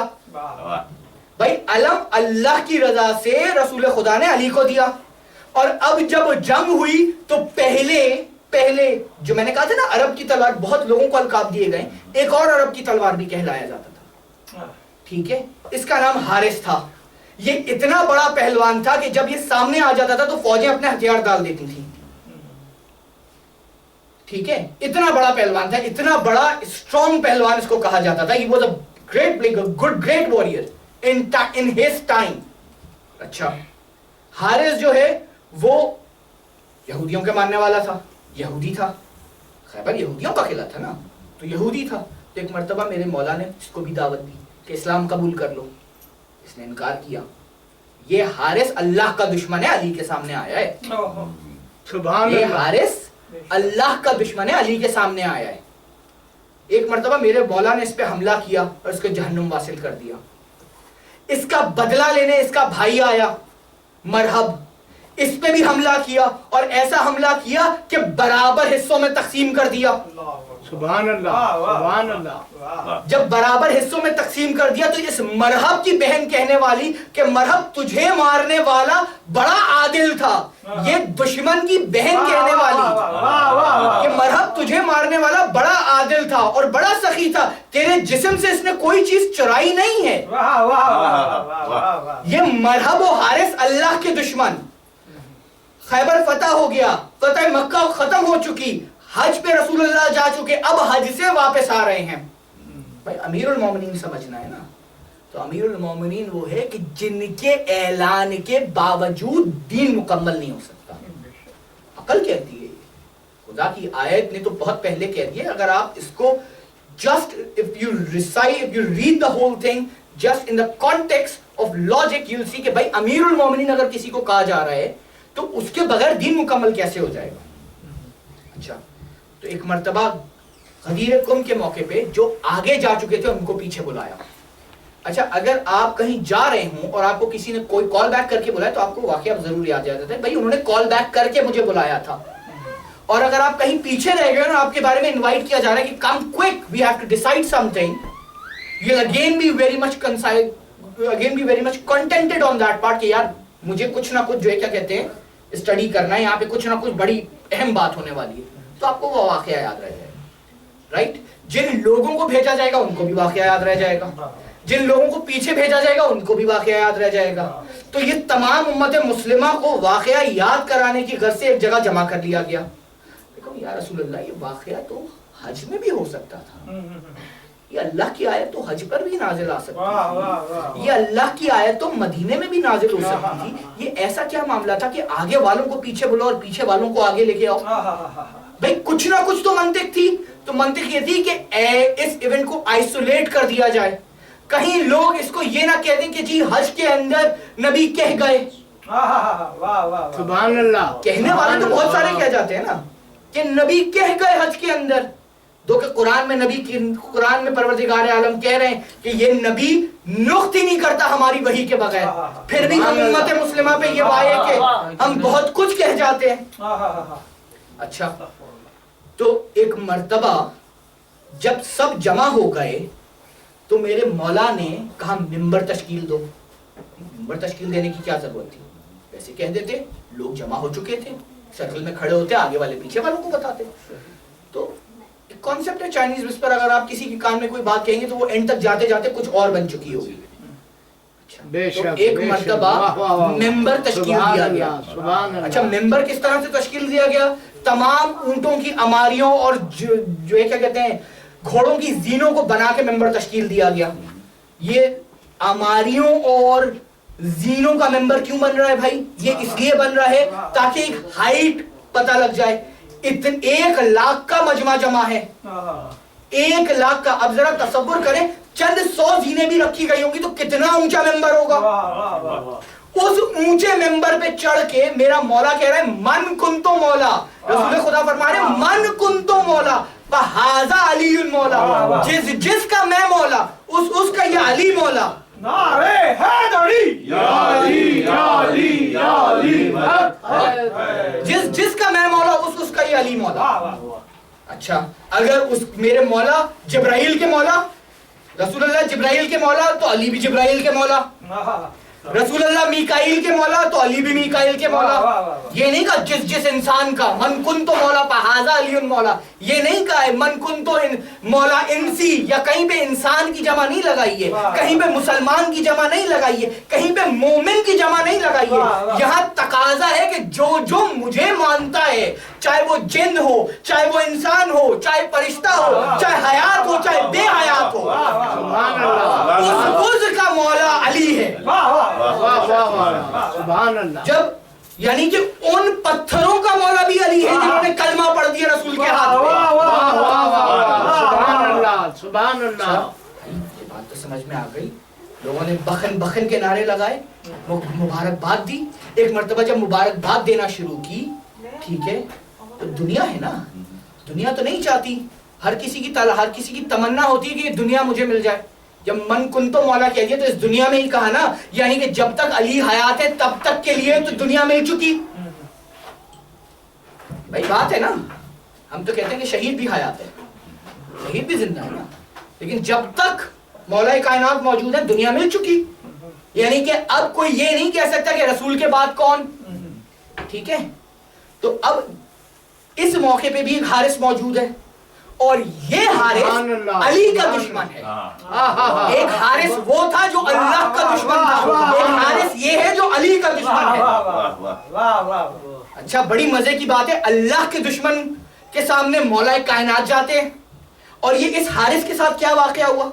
بھائی علم اللہ کی رضا سے رسول خدا نے علی کو دیا. اور اب جب جنگ ہوئی تو پہلے جو میں نے کہا تھا نا عرب کی تلوار، بہت لوگوں کو القاب دیے گئے، ایک اور عرب کی تلوار بھی کہلایا جاتا تھا، ٹھیک ہے، اس کا نام حارث تھا. یہ اتنا بڑا پہلوان تھا کہ جب یہ سامنے آ جاتا تھا تو فوجیں اپنے ہتھیار ڈال دیتی تھیں، ٹھیک ہے، اتنا بڑا پہلوان تھا، اتنا بڑا اسٹرانگ پہلوان اس کو کہا جاتا تھا. He was a great warrior in his time. اچھا حارث جو ہے وہ یہودیوں کے ماننے والا تھا، یہودی تھا، خیبر یہودیوں کا قلعہ تھا نا، تو یہودی تھا. تو ایک مرتبہ میرے مولا نے اس کو بھی دعوت دی کہ اسلام قبول کر لو، اس نے انکار کیا. یہ حارث اللہ کا دشمن ہے، علی کے سامنے آیا ہے. یہ حارث اللہ کا دشمن ہے، علی کے سامنے آیا ہے. ایک مرتبہ میرے مولا نے اس پہ حملہ کیا اور اس کو جہنم واصل کر دیا. اس کا بدلہ لینے اس کا بھائی آیا مرحب، اس پہ بھی حملہ کیا، اور ایسا حملہ کیا کہ برابر حصوں میں تقسیم کر دیا. سبحان اللہ. سبحان اللہ. جب برابر حصوں میں تقسیم کر دیا تو اس مرحب کی بہن کہنے والی کہ مرحب تجھے مارنے والا بڑا عادل تھا. یہ دشمن کی بہن کہنے والی کہ مرحب تجھے مارنے والا بڑا عادل تھا اور بڑا سخی تھا، تیرے جسم سے اس نے کوئی چیز چرائی نہیں ہے. یہ مرحب و حارث اللہ کے دشمن. خیبر فتح ہو گیا، فتح مکہ ختم ہو چکی، حج پہ رسول اللہ جا چکے، اب حج سے واپس آ رہے ہیں. بھائی امیر المومنین سمجھنا ہے نا، تو امیر المومنین وہ ہے کہ جن کے اعلان کے باوجود دین مکمل نہیں ہو سکتا. عقل کہتی ہے، خدا کی آیت نے تو بہت پہلے کہہ دی ہے. اگر آپ اس کو just if you read the whole thing just in the context of logic you'll see کہ بھائی امیر المومنین اگر کسی کو کہا جا رہا ہے تو اس کے بغیر دین مکمل کیسے ہو جائے گا. اچھا تو ایک مرتبہ غدیر قم کے موقع پہ جو آگے جا چکے تھے ان کو پیچھے بلایا. اچھا اگر آپ کہیں جا رہے ہوں اور آپ کو کسی نے کوئی کال بیک کر کے بلایا تو آپ کو واقعہ ضرور یاد آ جاتا ہے، بھائی انہوں نے کال بیک کر کے مجھے بلایا تھا. اور اگر آپ کہیں پیچھے رہ گئے اور آپ کے بارے میں انوائٹ کیا جا رہا ہے کہ come quick we have to decide something, you will again be very much contented on that part کہ یار مجھے کچھ نہ کچھ جو ہے کیا کہتے ہیں اسٹڈی کرنا ہے، یہاں پہ کچھ نہ کچھ بڑی اہم بات ہونے والی ہے، تو آپ کو وہ واقعہ یاد رہ جائے گا. رائٹ، جن لوگوں کو بھیجا جائے گا ان کو بھی واقعہ یاد رہ جائے گا، جن لوگوں کو پیچھے بھیجا جائے گا ان کو بھی واقعہ یاد رہ جائے گا. تو یہ تمام امت مسلمہ کو واقعہ یاد کرانے کی غرض سے ایک جگہ جمع کر لیا گیا. دیکھو یا رسول اللہ یہ واقعہ تو حج میں بھی ہو سکتا تھا، یہ اللہ کی آیت تو حج پر بھی نازل آ سکتی تھی، یہ اللہ کی آیت تو مدینے میں بھی نازل ہو سکتی تھی. یہ ایسا کیا معاملہ تھا کہ آگے والوں کو پیچھے بولو اور پیچھے والوں کو آگے لے کے آؤ؟ بھائی کچھ نہ کچھ تو منطق تھی. تو منطق یہ تھی کہ اس ایونٹ کو آئسولیٹ کر دیا جائے. کہیں لوگ اس کو یہ نہ کہہ دیں کہ جی حج کے اندر نبی کہہ گئے. سبحان اللہ. کہنے والے تو بہت سارے کہہ جاتے ہیں نا کہ نبی کہہ گئے حج کے اندر، دو کہ قرآن میں پروردگار عالم کہہ رہے ہیں کہ یہ نبی نقط ہی نہیں کرتا ہماری وحی کے بغیر، پھر بھی ہم امت مسلمہ پہ یہ وعدے کہ ہم بہت کچھ کہہ جاتے ہیں. اچھا تو ایک مرتبہ جب سب جمع ہو گئے تو میرے مولا نے کہا ممبر تشکیل دو. ممبر تشکیل دینے کی کیا ضرورت تھی، ویسے کہہ دیتے، لوگ جمع ہو چکے تھے، سرکل میں کھڑے ہوتے، آگے والے پیچھے والوں کو بتاتے. تو ایک کانسیپٹ ہے چائنیز وسپر، اگر آپ کسی کے کان میں کوئی بات کہیں گے تو وہ اینڈ تک جاتے جاتے کچھ اور بن چکی ہوگی. تو ایک مرتبہ ممبر تشکیل دیا گیا. اچھا ممبر کس طرح سے تشکیل دیا گیا تمام اونٹوں کی اماریوں اور جو کیا کہتے ہیں گھوڑوں کی زینوں کو بنا کے ممبر تشکیل دیا گیا. یہ اماریوں اور زینوں کا ممبر کیوں بن رہا ہے بھائی؟ یہ اس لیے بن رہا ہے تاکہ ایک ہائٹ پتہ لگ جائے. 1,00,000 کا مجمع جمع ہے, 1,00,000 کا. اب ذرا تصور کریں چند 100 زینے بھی رکھی گئی ہوں گی تو کتنا اونچا ممبر ہوگا. اس اونچے ممبر پہ چڑھ کے میرا مولا کہہ رہا ہے من کنتو مولا. رسول خدا فرما رہے ہیں من کنتو مولا فہذا علی مولا. جس کا میں مولا اس کا یہ علی مولا. نعرے حیدری یا علی یا علی یا علی. جس کا میں مولا اس کا یہ علی مولا. اچھا اگر اس میرے مولا جبرائیل کے مولا, رسول اللہ جبرائیل کے مولا تو علی بھی جبرائیل کے مولا. رسول اللہ میکائیل کے مولا تو علی بھی میکائیل کے مولا. یہ نہیں کہا جس انسان کا من کنتو مولا فہذا علی مولا. یہ نہیں کہا ہے من کنتو مولا انسی, یا کہیں پہ انسان کی جمع نہیں لگائی ہے, کہیں پہ مسلمان کی جمع نہیں لگائی ہے, کہیں پہ مومن کی جمع نہیں لگائی ہے. یہاں تقاضا ہے کہ جو مجھے مانتا ہے, چاہے وہ جن ہو, چاہے وہ انسان ہو, چاہے فرشتہ ہو, چاہے حیات ہو, چاہے بے حیات ہو, اس کا مولا علی ہے. سبحان اللہ. جب یعنی کہ ان پتھروں کا مولا بھی علی ہے جنہوں نے کلمہ پڑھ دیا رسول کے ہاتھ میں. سبحان اللہ سبحان اللہ. یہ بات تو سمجھ میں آ گئی. لوگوں نے بخن بخن کے نعرے لگائے, مبارکباد دی. ایک مرتبہ جب مبارکباد دینا شروع کی, ٹھیک ہے, تو دنیا ہے نا, دنیا تو نہیں چاہتی, ہر کسی کی تمنا ہوتی ہے کہ یہ دنیا مجھے مل جائے. جب من کنتو مولا کہہ دیا تو اس دنیا میں ہی کہا نا, یعنی کہ جب تک علی حیات ہے تب تک کے لیے تو دنیا مل چکی. بھائی بات ہے نا, ہم تو کہتے ہیں کہ شہید بھی حیات ہے, شہید بھی زندہ ہے نا, لیکن جب تک مولا کائنات موجود ہے دنیا مل چکی. یعنی کہ اب کوئی یہ نہیں کہہ سکتا کہ رسول کے بعد کون. ٹھیک ہے, تو اب اس موقع پہ بھی ایک حارث موجود ہے, اور یہ حارث علی کا دشمن ہے. ایک حارث وہ تھا جو اللہ کا دشمن تھا, ایک حارث یہ ہے جو علی کا دشمن ہے. اچھا بڑی مزے کی بات ہے, اللہ کے دشمن کے سامنے مولا کائنات جاتے ہیں. اور یہ اس حارث کے ساتھ کیا واقعہ ہوا؟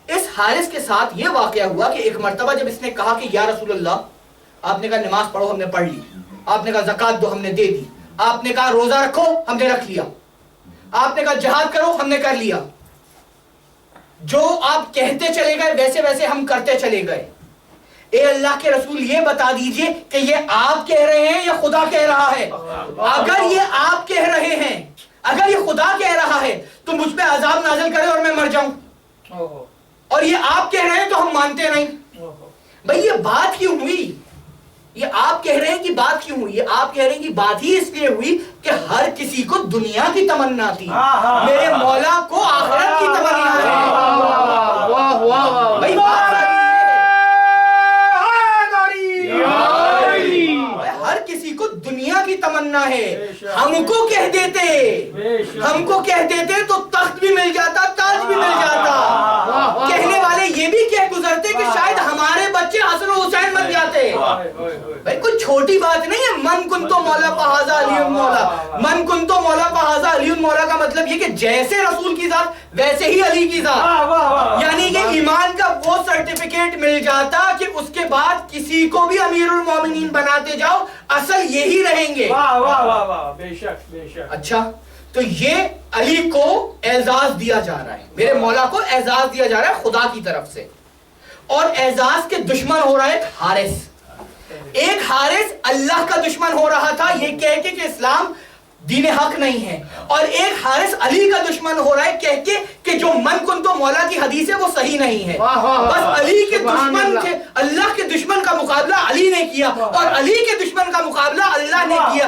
اس حارث کے ساتھ یہ واقعہ ہوا کہ ایک مرتبہ جب اس نے کہا کہ یا رسول اللہ, آپ نے کہا نماز پڑھو, ہم نے پڑھ لی. آپ نے کہا زکوٰۃ دو, ہم نے دے دی. آپ نے کہا روزہ رکھو, ہم نے رکھ لیا. آپ نے کہا جہاد کرو, ہم نے کر لیا. جو آپ کہتے چلے گئے ویسے ویسے ہم کرتے چلے گئے. اے اللہ کے رسول یہ بتا دیجئے کہ یہ آپ کہہ رہے ہیں یا خدا کہہ رہا ہے؟ اگر یہ آپ کہہ رہے ہیں, اگر یہ خدا کہہ رہا ہے تو مجھ پہ عذاب نازل کرے اور میں مر جاؤں, اور یہ آپ کہہ رہے ہیں تو ہم مانتے نہیں. بھئی یہ بات کیوں ہوئی؟ یہ آپ کہہ رہے ہیں کہ بات کیوں ہوئی؟ یہ آپ کہہ رہے ہیں کہ بات ہی اس لیے ہوئی کہ ہر کسی کو دنیا کی تمنا تھی, میرے مولا کو آخرت کی تمنا ہے. بھئی بات ہر کسی کو دنیا کی تمنا ہے. ہم کو کہہ دیتے تو تخت بھی مل جاتا, تاج بھی مل جاتا. کہنے والے یہ بھی کہہ گزرتے کہ شاید ہمارے بچے حسن و حسین بن جاتے. بھائی کوئی چھوٹی بات نہیں ہے. من کنتو مولا فہذا علی مولا. من کنتو مولا فہذا علی مولا کا مطلب یہ کہ جیسے رسول کی ذات ویسے ہی علی کی ذات. یعنی کہ ایمان کا وہ سرٹیفکیٹ مل جاتا کہ اس کے بعد کسی کو بھی امیر المومنین بناتے جاؤ, اصل یہی رہیں گے. بے شک بے شک. اچھا تو یہ علی کو اعزاز دیا جا رہا ہے, میرے مولا کو اعزاز دیا جا رہا ہے خدا کی طرف سے. اور اعزاز کے دشمن ہو رہا ہے ایک حارث. ایک حارث اللہ کا دشمن ہو رہا تھا یہ کہہ کے کہ اسلام دین حق نہیں ہے, اور ایک حارث علی کا دشمن ہو رہا ہے کہہ کے کہ جو من کنتو مولا کی حدیث ہے وہ صحیح نہیں ہے. بس علی کے دشمن سے اللہ کے دشمن کا مقابلہ علی نے کیا, اور علی کے دشمن کا مقابلہ اللہ نے کیا.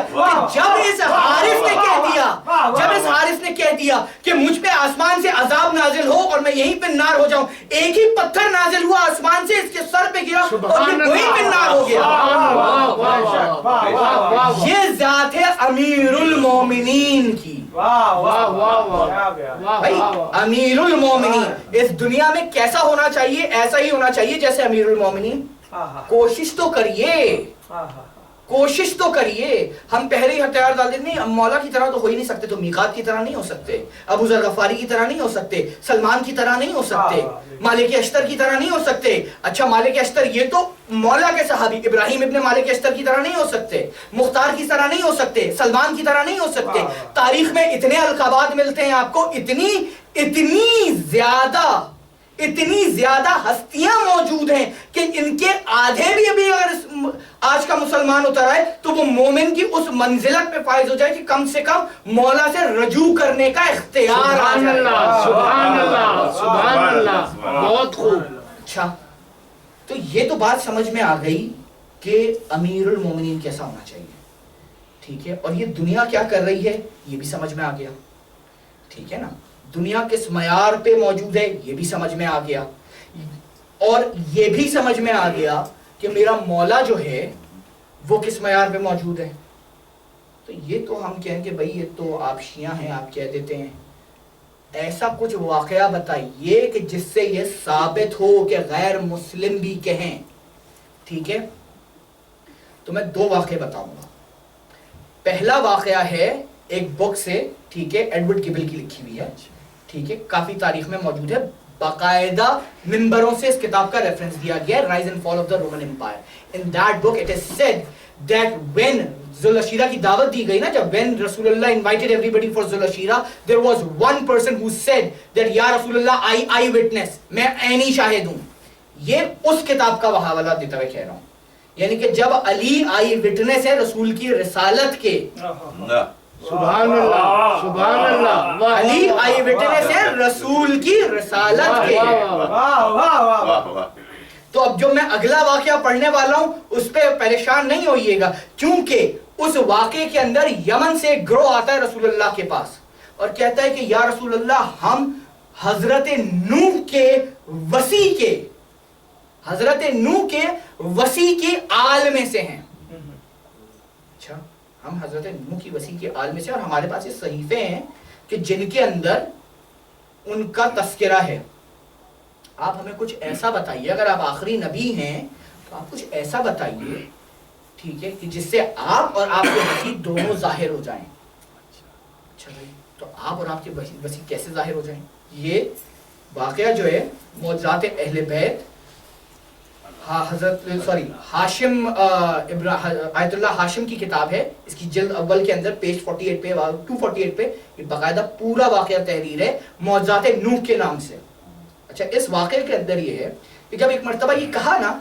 کہ جب اس حارث نے کہہ دیا کہ مجھ پہ آسمان سے عذاب نازل ہو اور میں یہیں پہ نار ہو جاؤں, ایک ہی پتھر نازل ہوا آسمان سے, اس کے سر پہ گرا اور یہ وہیں پہ نار ہو گیا. یہ ذات ہے امیر المومنین کی. بھائی امیر المومنین اس دنیا میں کیسا ہونا چاہیے؟ ایسا ہی ہونا چاہیے جیسے امیر المومنین. کوشش تو کریے, کوشش تو کریے. ہم پہلے ہی ہتھیار ڈال دیتے نہیں مولا کی طرح تو ہو ہی نہیں سکتے, تو میقات کی طرح نہیں ہو سکتے, ابو ذر غفاری کی طرح نہیں ہو سکتے, سلمان کی طرح نہیں ہو سکتے, مالک اشتر کی طرح نہیں ہو سکتے. اچھا مالک اشتر یہ تو مولا کے صحابی, ابراہیم ابن مالک اشتر کی طرح نہیں ہو سکتے, مختار کی طرح نہیں ہو سکتے, سلمان کی طرح نہیں ہو سکتے. تاریخ میں اتنے القابات ملتے ہیں آپ کو, اتنی زیادہ ہستیاں موجود ہیں کہ ان کے آدھے بھی ابھی اگر آج کا مسلمان اتر آئے تو وہ مومن کی اس منزلت پہ فائز ہو جائے کہ کم سے کم مولا سے رجوع کرنے کا اختیار آ جائے. سبحان اللہ سبحان اللہ, بہت خوب. اچھا تو یہ تو بات سمجھ میں آ گئی کہ امیر المومنین کیسا ہونا چاہیے, ٹھیک ہے. اور یہ دنیا کیا کر رہی ہے یہ بھی سمجھ میں آ گیا, ٹھیک ہے نا. دنیا کس معیار پہ موجود ہے یہ بھی سمجھ میں آ گیا, اور یہ بھی سمجھ میں آ گیا کہ میرا مولا جو ہے وہ کس معیار پہ موجود ہے. تو یہ تو ہم کہیں کہ بھئی یہ تو آپ شیعہ ہیں, آپ کہہ دیتے ہیں. ایسا کچھ واقعہ بتائیے کہ جس سے یہ ثابت ہو کہ غیر مسلم بھی کہیں, ٹھیک ہے. تو میں 2 واقعے بتاؤں گا. پہلا واقعہ ہے ایک بک سے, ٹھیک ہے, ایڈورڈ گبل کی لکھی ہوئی ہے, ٹھیک ہے, کافی تاریخ میں موجود ہے, باقاعدہ منبروں سے اس کتاب کا ریفرنس دیا گیا ہے, rise and fall of the Roman empire. In that book it is said that when ذوالعشیرہ کی دعوت دی گئی نا, جب when رسول اللہ invited everybody for ذوالعشیرہ, there was one person who said that یا رسول اللہ I witness, میں عینی شاہد ہوں. یہ اس کتاب کا حوالہ دیتا ہوئے کہہ رہا ہوں, یعنی کہ جب علی آئی وٹنس ہے رسول کی رسالت کے, سبحان اللہ سبحان اللہ, علی آئی وٹنس ہے رسول کی رسالت کے. تو اب جو میں اگلا واقعہ پڑھنے والا ہوں اس پہ پریشان نہیں ہوئیے گا, کیونکہ اس واقعے کے اندر یمن سے ایک گروہ آتا ہے رسول اللہ کے پاس اور کہتا ہے کہ یا رسول اللہ ہم حضرت نوح کے وسیع کے آل میں سے ہیں. اچھا ہم حضرت نوح کی وسیع کے آل میں سے, اور ہمارے پاس یہ صحیفے ہیں کہ جن کے اندر ان کا تذکرہ ہے. آپ ہمیں کچھ ایسا بتائیے, اگر آپ آخری نبی ہیں تو آپ کچھ ایسا بتائیے, ٹھیک ہے, کہ جس سے آپ اور آپ کے وسیع دونوں ظاہر ہو جائیں. اچھا بھائی, تو آپ اور آپ کے وسیع کیسے ظاہر ہو جائیں؟ یہ واقعہ جو ہے معجزات اہل بیت, ہاشم آیت اللہ ہاشم کی کتاب ہے, اس کی جلد اول کے اندر پیج 48 پہ 248 پہ یہ باقاعدہ پورا واقعہ تحریر ہے معجزات نوح کے نام سے. اچھا اس واقعے کے اندر یہ ہے کہ جب ایک مرتبہ یہ کہا نا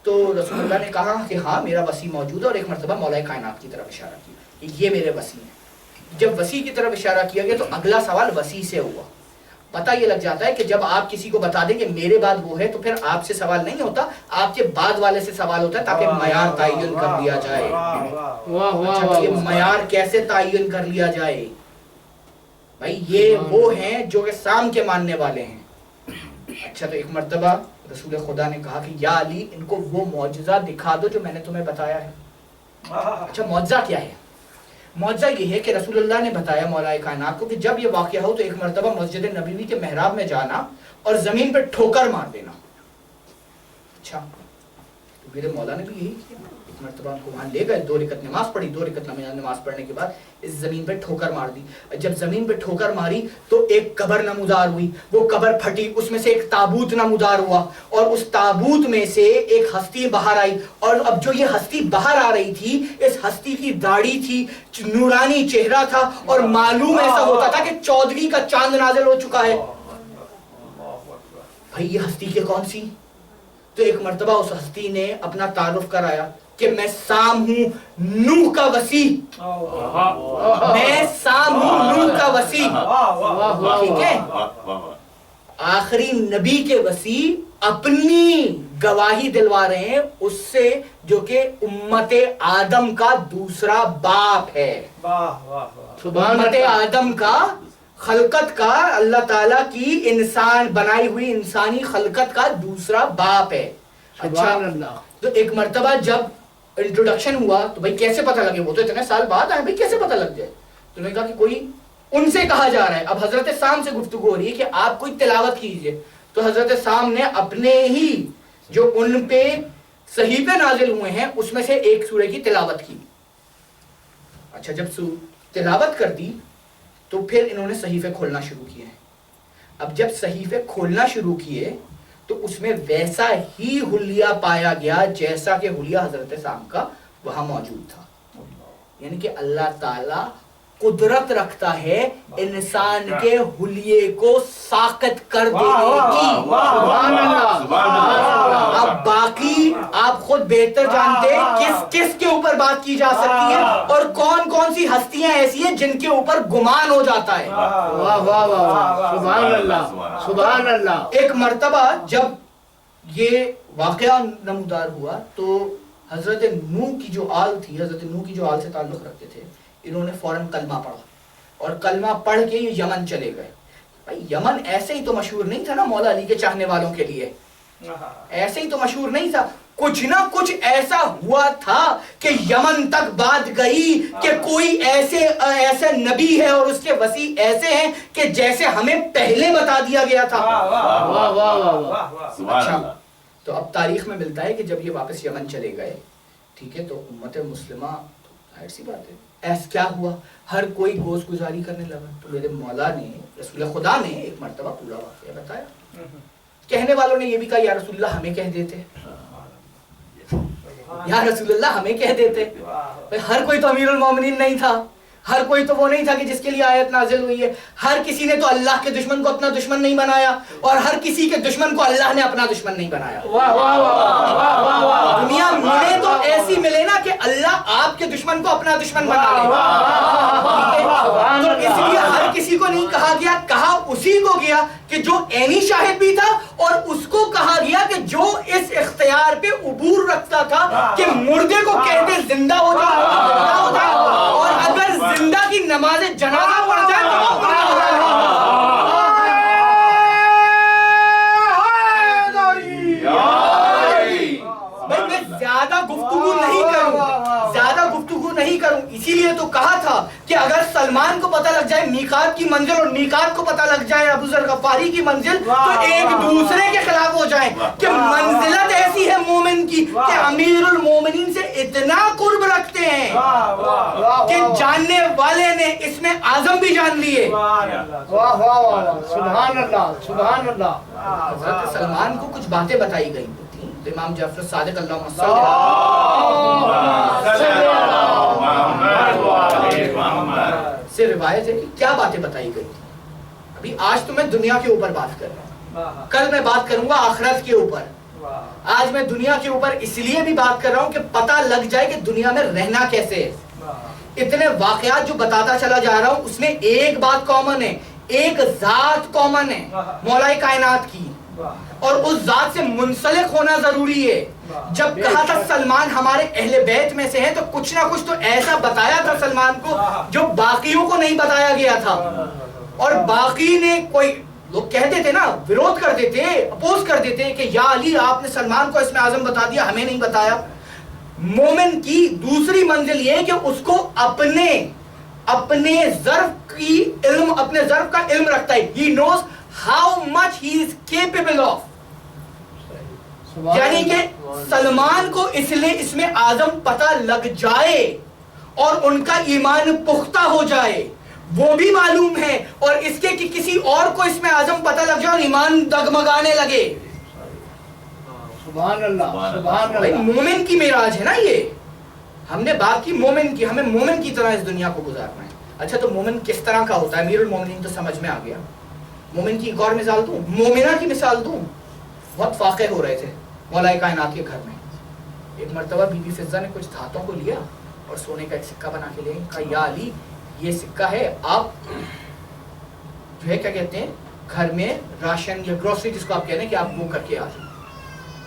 تو رسول اللہ نے کہا کہ ہاں میرا وسیع موجود ہے, اور ایک مرتبہ مولا کائنات کی طرف اشارہ کیا کہ یہ میرے وسیع ہیں. جب وسیع کی طرف اشارہ کیا گیا تو اگلا سوال وسیع سے ہوا. پتہ یہ لگ جاتا ہے کہ جب آپ کسی کو بتا دیں کہ میرے بعد وہ ہے تو پھر آپ سے سوال نہیں ہوتا, آپ کے بعد والے سے سوال ہوتا ہے تاکہ معیار تعین کر لیا جائے. اچھا یہ معیار کیسے تعین کر لیا جائے؟ بھائی یہ وہ ہیں جو کہ سام کے ماننے والے ہیں. اچھا تو ایک مرتبہ رسول خدا نے کہا کہ یا علی ان کو وہ معجزہ دکھا دو جو میں نے تمہیں بتایا ہے. اچھا معجزہ کیا ہے؟ معجزہ یہ ہے کہ رسول اللہ نے بتایا مولا کائنات کو کہ جب یہ واقعہ ہو تو ایک مرتبہ مسجد نبوی کے محراب میں جانا اور زمین پہ ٹھوکر مار دینا. اچھا تو میرے مولا نے بھی یہی کیا, ایک مرتبہ ان کو وہاں لے گئے, 2 رکعت نماز پڑھی, 2 رکعت نماز پڑھنے کے بعد اس زمین پہ ٹھوکر مار دی. جب زمین پہ ٹھوکر ماری تو ایک قبر نمودار ہوئی, وہ قبر پھٹی, اس میں سے ایک تابوت نمودار ہوا, اور اس تابوت میں سے ایک ہستی باہر آئی. اور اب جو یہ ہستی باہر آ رہی تھی, اس ہستی کی داڑھی تھی, نورانی چہرہ تھا, اور معلوم ایسا ہوتا تھا کہ 14ویں کا چاند نازل ہو چکا ہے. بھائی یہ ہستی کے کون سی؟ تو ایک مرتبہ اس ہستی نے اپنا تعارف کرایا کہ میں سام ہوں نوح کا وسیع, میں سام ہوں نوح کا وسیع. ٹھیک ہے, آخری نبی کے وسیع اپنی گواہی دلوا رہے ہیں اس سے جو کہ امت آدم کا دوسرا باپ ہے. امت آدم کا, خلقت کا, اللہ تعالیٰ کی انسان بنائی ہوئی انسانی خلقت کا دوسرا باپ ہے. اچھا تو ایک مرتبہ جب انٹروڈکشن ہوا تو بھائی کیسے پتہ لگے, وہ تو اتنے سال بعد آئے, بھائی کیسے پتہ لگ جائے؟ تو انہوں نے کہا کہ کوئی ان سے کہا جا رہا ہے. اب حضرت سام سے گفتگو ہو رہی ہے کہ آپ کوئی تلاوت کیجئے. تو حضرت سام نے اپنے ہی جو ان پہ صحیفے نازل ہوئے ہیں، اس میں سے ایک سورہ کی تلاوت کی. اچھا جب تلاوت کر دی تو پھر انہوں نے صحیفے کھولنا شروع کیے. اب جب صحیفے کھولنا شروع کیے تو اس میں ویسا ہی حلیہ پایا گیا جیسا کہ حلیہ حضرت سام کا وہاں موجود تھا. یعنی کہ اللہ تعالیٰ قدرت رکھتا ہے انسان کے حلیے کو ساقط کر دینے کی. اب باقی آپ خود بہتر جانتے ہیں کس کس کے اوپر بات کی جا سکتی ہے اور کون کون سی ہستیاں ایسی ہیں جن کے اوپر گمان ہو جاتا ہے. واہ واہ واہ، سبحان اللہ سبحان اللہ. ایک مرتبہ جب یہ واقعہ نمودار ہوا تو حضرت نوح کی جو آل تھی، حضرت نوح کی جو آل سے تعلق رکھتے تھے، انہوں نے فوراً کلمہ پڑھا اور کلمہ پڑھ کے یہ یمن چلے گئے. بھائی یمن ایسے ہی تو مشہور نہیں تھا نا مولا علی کے چاہنے والوں کے لیے، ایسے ہی تو مشہور نہیں تھا. کچھ نہ کچھ ایسا ہوا تھا کہ یمن تک بات گئی کہ کوئی ایسے نبی ہے اور اس کے وسیع ایسے ہیں کہ جیسے ہمیں پہلے بتا دیا گیا تھا. واہ واہ واہ. اچھا تو اب تاریخ میں ملتا ہے کہ جب یہ واپس یمن چلے گئے، ٹھیک ہے، تو امت مسلمہ ظاہر سی بات ہے ایسا کیا ہوا، ہر کوئی گوشت گزاری کرنے لگا. تو میرے مولا نے، رسول خدا نے ایک مرتبہ پورا واقعہ بتایا. کہنے والوں نے یہ بھی کہا یا رسول اللہ ہمیں کہہ دیتے، یا رسول اللہ ہمیں کہہ دیتے. ہر کوئی تو امیر المومنین نہیں تھا، ہر کوئی تو وہ نہیں تھا کہ جس کے لیے آیت نازل ہوئی ہے. ہر کسی نے تو اللہ کے دشمن کو اپنا دشمن نہیں بنایا اور ہر کسی کے دشمن کو اللہ نے اپنا دشمن نہیں بنایا. دنیا ملے تو ایسی ملے نا کہ اللہ آپ کے دشمن کو اپنا دشمن بنا لے. تو اس لیے ہر کسی کو نہیں کہا گیا، کہا اسی کو گیا کہ جو عینی شاہد بھی تھا، اور اس کو کہا گیا کہ جو اس اختیار پہ عبور رکھتا تھا کہ مردے کو کہتے زندہ ہو جائے، زندہ ہو جائے، اور اگر زندہ کی نماز جنازہ پڑھ جائے تو وہ مردہ ہو جائے. میں زیادہ گفتگو نہیں کروں، اسی لیے تو کہا تھا کہ اگر سلمان کو پتہ لگ جائے میقات کی منزل اور میقات کو پتہ لگ جائے ابو ذر غفاری کی منزل تو ایک دوسرے کے خلاف ہو جائیں. کہ منزلت ایسی ہے مومن کی کہ امیر المومنین سے اتنا قرب رکھتے ہیں کہ جاننے والے نے اس میں اعظم بھی جان لیے. واہ واہ واہ، سبحان اللہ سبحان اللہ. حضرت سلمان کو کچھ باتیں بتائی گئی تھیں تو امام جعفر صادق اللہم سے روایت ہے کہ کیا باتیں بتائی گئی تھی. ابھی آج تو میں دنیا کے اوپر بات کر رہا ہوں، کل میں بات کروں گا آخرت کے اوپر. آج میں دنیا کے اوپر اس لیے بھی بات کر رہا ہوں کہ پتہ لگ جائے کہ دنیا میں رہنا کیسے ہے. اتنے واقعات جو بتاتا چلا جا رہا ہوں اس میں ایک بات کامن ہے، ایک ذات کامن ہے مولا کائنات کی، اور اس ذات سے منسلک ہونا ضروری ہے. جب کہا تھا سلمان ہمارے اہل بیت میں سے ہیں تو کچھ نہ کچھ تو ایسا بتایا تھا سلمان کو جو باقیوں کو نہیں بتایا گیا تھا. اور باقی نے، کوئی لوگ کہتے تھے نا، ویرودھ کرتے تھے، اپوز کر دیتے کہ یا علی آپ نے سلمان کو اس میں اعظم بتا دیا، ہمیں نہیں بتایا. مومن کی دوسری منزل یہ کہ اس کو اپنے ظرف کی علم، اپنے ظرف کا علم رکھتا ہے. He knows how much he is capable of. یعنی کہ سلمان کو اس لیے اس میں اعظم پتہ لگ جائے اور ان کا ایمان پختہ ہو جائے وہ بھی معلوم ہے، اور اس کے کہ کسی اور کو اس میں اعظم پتہ لگ جائے اور ایمان دگمگانے لگے. سبحان اللہ سبحان بھائی اللہ. مومن کی معراج ہے نا یہ. ہم نے بات کی مومن کی، ہمیں مومن کی طرح اس دنیا کو گزارنا ہے. اچھا تو مومن کس طرح کا ہوتا ہے؟ امیر المومنین تو سمجھ میں آ گیا. مومن کی ایک اور مثال دوں، مومنہ کی مثال دوں. بہت واقع ہو رہے تھے مولا کائنات کے گھر میں. ایک مرتبہ بی بی فضہ نے کچھ دھاتوں کو لیا اور سونے کا ایک سکہ بنا کے لے کہا یا علی یہ سکہ ہے، آپ جو ہے کیا کہتے ہیں گھر میں راشن یا گروسری جس کو آپ کہتے ہیں کہ آپ وہ کر کے آ جائیں.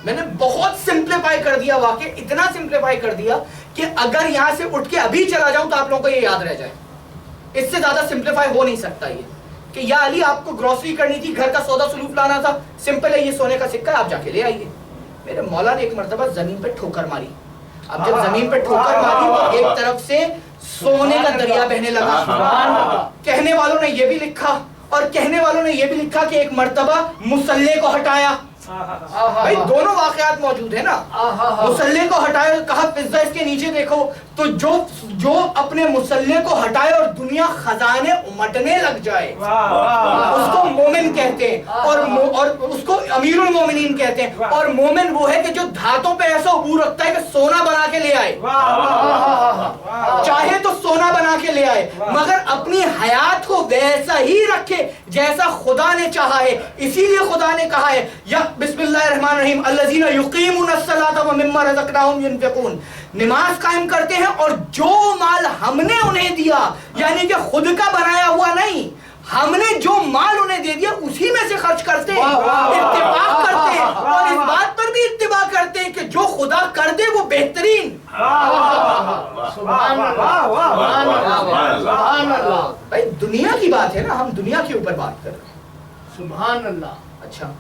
میں نے بہت سمپلیفائی کر دیا واقعہ، اتنا سمپلیفائی کر دیا کہ اگر یہاں سے اٹھ کے ابھی چلا جاؤں تو آپ لوگوں کو یہ یاد رہ جائے. اس سے زیادہ سمپلیفائی ہو نہیں سکتا یہ کہ یا علی آپ کو گروسری کرنی تھی، گھر کا سودا سلوف لانا تھا، سمپل ہے، یہ سونے کا سکہ آپ جا کے لے آئیے. میرے مولا نے ایک مرتبہ زمین پہ ٹھوکر ماری. اب جب زمین پہ ٹھوکر ماری تو ایک طرف سے سونے کا دریا بہنے لگا. کہنے والوں نے یہ بھی لکھا اور کہنے والوں نے یہ بھی لکھا کہ ایک مرتبہ مصلے کو ہٹایا، بھائی دونوں واقعات موجود ہیں نا. مسلح کو ہٹائے, کہا پزا اس کے نیچے دیکھو, تو جو اپنے مسلح کو ہٹائے اور دنیا خزانے امٹنے لگ جائے اس کو مومن کہتے ہیں, اور اس کو امیر المومنین کہتے ہیں. اور مومن وہ ہے کہ جو دھاتوں پہ ایسا عبور رکھتا ہے کہ سونا بنا کے لے آئے, چاہے تو سونا بنا کے لے آئے, مگر اپنی حیات کو ویسا ہی رکھے جیسا خدا نے چاہا ہے. اسی لیے خدا نے کہا ہے یا بسم اللہ الرحمن الرحیم الذین یقیمون الصلاۃ ومما رزقناہم ینفقون, نماز قائم کرتے ہیں اور جو مال ہم نے انہیں دیا, یعنی کہ خود کا بنایا ہوا نہیں, ہم نے جو مال انہیں دے دیا اسی میں سے خرچ کرتے ہیں, اتفاق کرتے ہیں, اور اس بات پر بھی اتفاق کرتے ہیں کہ جو خدا کر دے وہ بہترین. بھائی دنیا کی بات ہے نا, ہم دنیا کے اوپر بات کر رہے ہیں. سبحان اللہ. اچھا,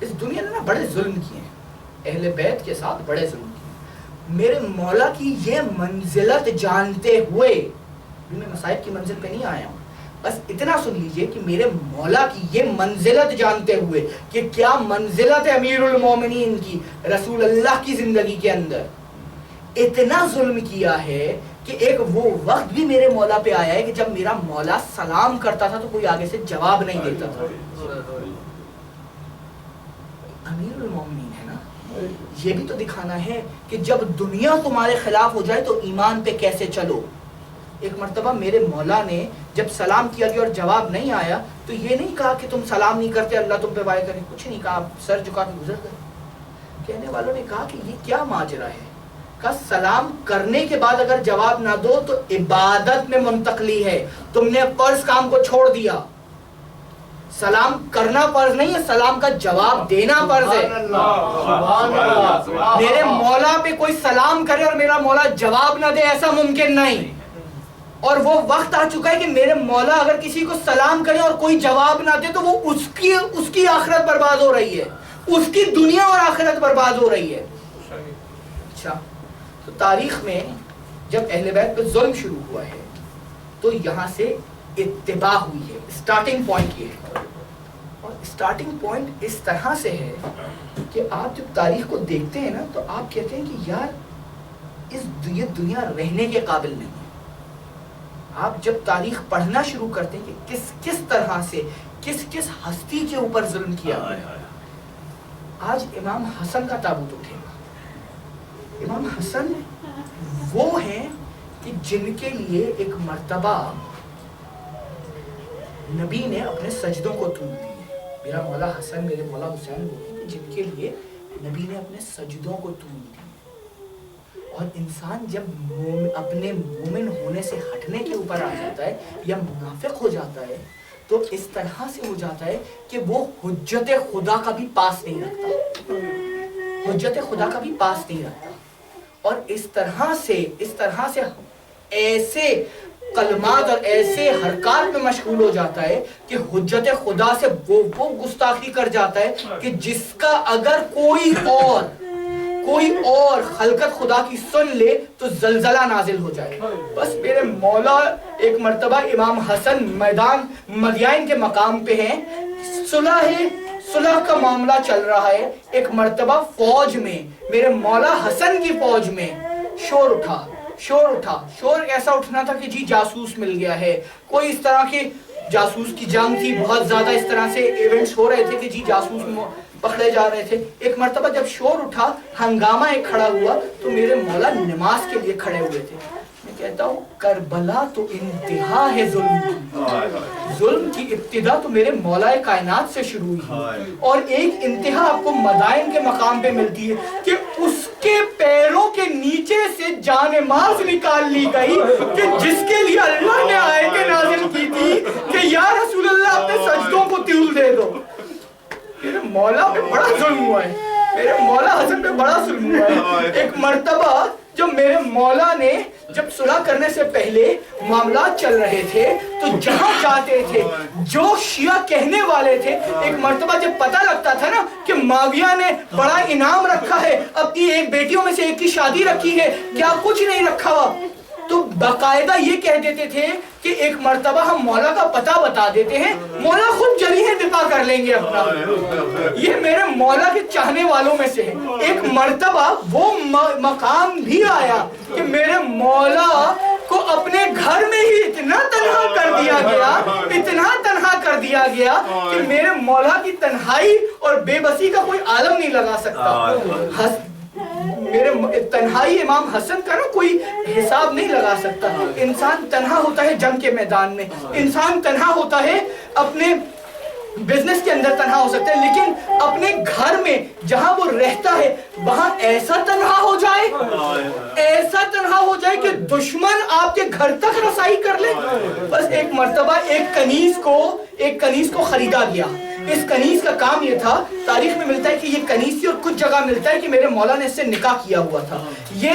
اس دنیا نے نا بڑے ظلم کیے ہیں, اہل بیت کے ساتھ بڑے ظلم کیے. میرے مولا کی یہ منزلت جانتے ہوئے, میں مصائب کی منزل پہ نہیں آیا ہوں, بس اتنا سن لیجئے کہ میرے مولا کی یہ منزلت جانتے ہوئے کہ کیا منزلت ہے امیر المومنین کی رسول اللہ کی زندگی کے اندر, اتنا ظلم کیا ہے کہ ایک وہ وقت بھی میرے مولا پہ آیا ہے کہ جب میرا مولا سلام کرتا تھا تو کوئی آگے سے جواب نہیں دیتا تھا. امیر المومنین ہے نا, یہ بھی تو دکھانا ہے کہ جب دنیا تمہارے خلاف ہو جائے تو ایمان پہ کیسے چلو. ایک مرتبہ میرے مولا نے جب سلام کیا گیا اور جواب نہیں آیا تو یہ نہیں کہا کہ تم سلام نہیں کرتے اللہ تم پہ وائے کرے, کچھ نہیں کہا, سر جھکا کے گزر گئے. کہنے والوں نے کہا کہ یہ کیا ماجرا ہے, کہا سلام کرنے کے بعد اگر جواب نہ دو تو عبادت میں منتقلی ہے, تم نے فرض کام کو چھوڑ دیا. سلام کرنا فرض نہیں ہے, سلام کا جواب دینا فرض ہے. میرے مولا پہ کوئی سلام کرے اور میرا مولا جواب نہ دے ایسا ممکن نہیں. اور وہ وقت آ چکا ہے کہ میرے مولا اگر کسی کو سلام کرے اور کوئی جواب نہ دے تو وہ اس کی آخرت برباد ہو رہی ہے, اس کی دنیا اور آخرت برباد ہو رہی ہے. اچھا, تو تاریخ میں جب اہل بیت پہ ظلم شروع ہوا ہے تو یہاں سے اتباع ہوئی ہے. اسٹارٹنگ پوائنٹ یہ ہے, اور اسٹارٹنگ پوائنٹ اس طرح سے ہے کہ آپ جب تاریخ کو دیکھتے ہیں نا تو آپ کہتے ہیں کہ یار یہ دنیا رہنے کے قابل نہیں ہے. آپ جب تاریخ پڑھنا شروع کرتے ہیں کہ کس طرح سے کس ہستی کے اوپر ظلم کیا گیا. آج امام حسن کا تابوت اٹھے گا. امام حسن وہ ہیں کہ جن کے لیے ایک مرتبہ نبی نے اپنے سجدوں کو توڑ دیے. میرا مولا حسن میرے مولا حسین وہ ہیں کہ جن کے لیے نبی نے اپنے سجدوں کو توڑ دیے. اور انسان جب اپنے مومن ہونے سے ہٹنے کے اوپر آ جاتا ہے یا منافق ہو جاتا ہے تو اس طرح سے ہو جاتا ہے کہ وہ حجت خدا کا بھی پاس نہیں رکھتا, حجت خدا کا بھی پاس نہیں رکھتا. اور اس طرح سے ایسے کلمات اور ایسے حرکات میں مشغول ہو جاتا ہے کہ حجت خدا سے وہ گستاخی کر جاتا ہے کہ جس کا اگر کوئی اور خلقت خدا کی سن لے تو زلزلہ نازل ہو جائے. بس میرے مولا ایک مرتبہ امام حسن میدان مدائن کے مقام پہ ہیں, صلح کا معاملہ چل رہا ہے. ایک مرتبہ فوج میں میرے مولا حسن کی فوج میں شور اٹھا. شور ایسا اٹھنا تھا کہ جی جاسوس مل گیا ہے, کوئی اس طرح کی جاسوس کی جنگ تھی, بہت زیادہ اس طرح سے ایونٹس ہو رہے تھے کہ جی جاسوس پکڑے جا رہے تھے. ایک مرتبہ جب شور اٹھا, ہنگامہ ایک کھڑا ہوا تو میرے مولا نماز کے لیے کھڑے ہوئے تھے. میں کہتا ہوں کربلا تو انتہا ہے ظلم کی ابتدا تو میرے مولا کائنات سے شروع ہوئی, اور ایک انتہا آپ کو مدائن کے مقام پہ ملتی ہے کہ اس کے پیروں کے نیچے سے جان ماز نکال لی گئی کہ جس کے لیے اللہ نے آیتیں نازل کی تھی کہ یا رسول اللہ اپنے سجدوں کو طول دے دو. میرے مولا پہ بڑا ظلم ہوا ہے, میرے مولا حسن پہ بڑا ظلم ہوا ہے. ایک مرتبہ جب میرے مولا نے جب صلح کرنے سے پہلے معاملات چل رہے تھے تو جہاں جاتے تھے جو شیعہ کہنے والے تھے, ایک مرتبہ جب پتہ لگتا تھا نا کہ معاویہ نے بڑا انعام رکھا ہے, اپنی ایک بیٹیوں میں سے ایک کی شادی رکھی ہے, کیا کچھ نہیں رکھا ہوا, تو باقاعدہ یہ کہہ دیتے تھے کہ ایک مرتبہ ہم مولا کا پتہ بتا دیتے ہیں, مولا خود جریح دفاع کر لیں گے اپنا. یہ میرے مولا کے چاہنے والوں میں سے ہے. ایک مرتبہ وہ مقام بھی آیا کہ میرے مولا کو اپنے گھر میں ہی اتنا تنہا کر دیا گیا, اتنا تنہا کر دیا گیا کہ میرے مولا کی تنہائی اور بے بسی کا کوئی عالم نہیں لگا سکتا. میرے تنہائی امام حسن کا نا کوئی حساب نہیں لگا سکتا. انسان تنہا ہوتا ہے جنگ کے میدان میں, انسان تنہا ہوتا ہے اپنے بزنس کے اندر تنہا ہو سکتا ہے, لیکن اپنے گھر میں جہاں وہ رہتا ہے وہاں ایسا تنہا ہو جائے, ایسا تنہا ہو جائے کہ دشمن آپ کے گھر تک رسائی کر لے. بس ایک مرتبہ ایک کنیز کو خریدا گیا. اس کنیز کا کام یہ تھا, تاریخ میں ملتا ہے کہ یہ کنیز تھی اور کچھ جگہ ملتا ہے کہ میرے مولا نے اس سے نکاح کیا ہوا تھا. یہ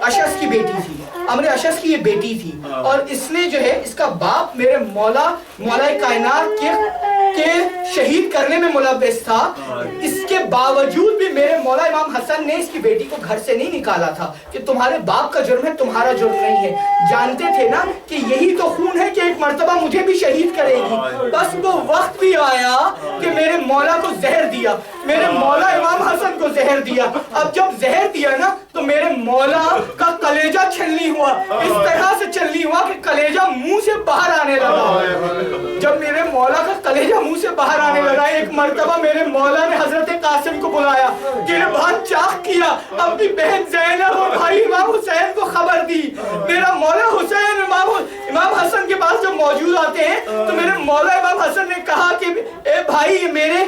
اشعث کی بیٹی تھی, عمر اشعث کی یہ بیٹی تھی, اور اس نے جو ہے اس کا باپ میرے مولا کائنات کے شہید کرنے میں ملوث تھا. اس کے باوجود بھی میرے مولا امام حسن نے اس کی بیٹی کو گھر سے نہیں نکالا تھا کہ تمہارے باپ کا جرم ہے, تمہارا جرم نہیں ہے. جانتے تھے نا کہ یہی تو خون ہے کہ ایک مرتبہ مجھے بھی شہید کرے گی. بس وہ وقت بھی آیا کہ میرے مولا کو زہر دیا, میرے مولا امام حسن کو زہر دیا. اب جب زہر دیا نا تو میرے مولا کا کلیجہ چھلنی ہوا, اس طرح سے چھلنی ہوا کہ کلیجہ منہ سے باہر آنے لگا. جب میرے مولا کا کلیجہ منہ سے باہر آنے لگا, ایک مرتبہ میرے مولا نے حضرت قاسم کو بلایا, گربان چاک کیا, اپنی بہن زینب اور بھائی امام حسین کو خبر دی. میرا مولا حسین امام حسن کے پاس جب موجود آتے ہیں تو میرے مولا امام حسن نے کہا کہ اے بھائی, میرے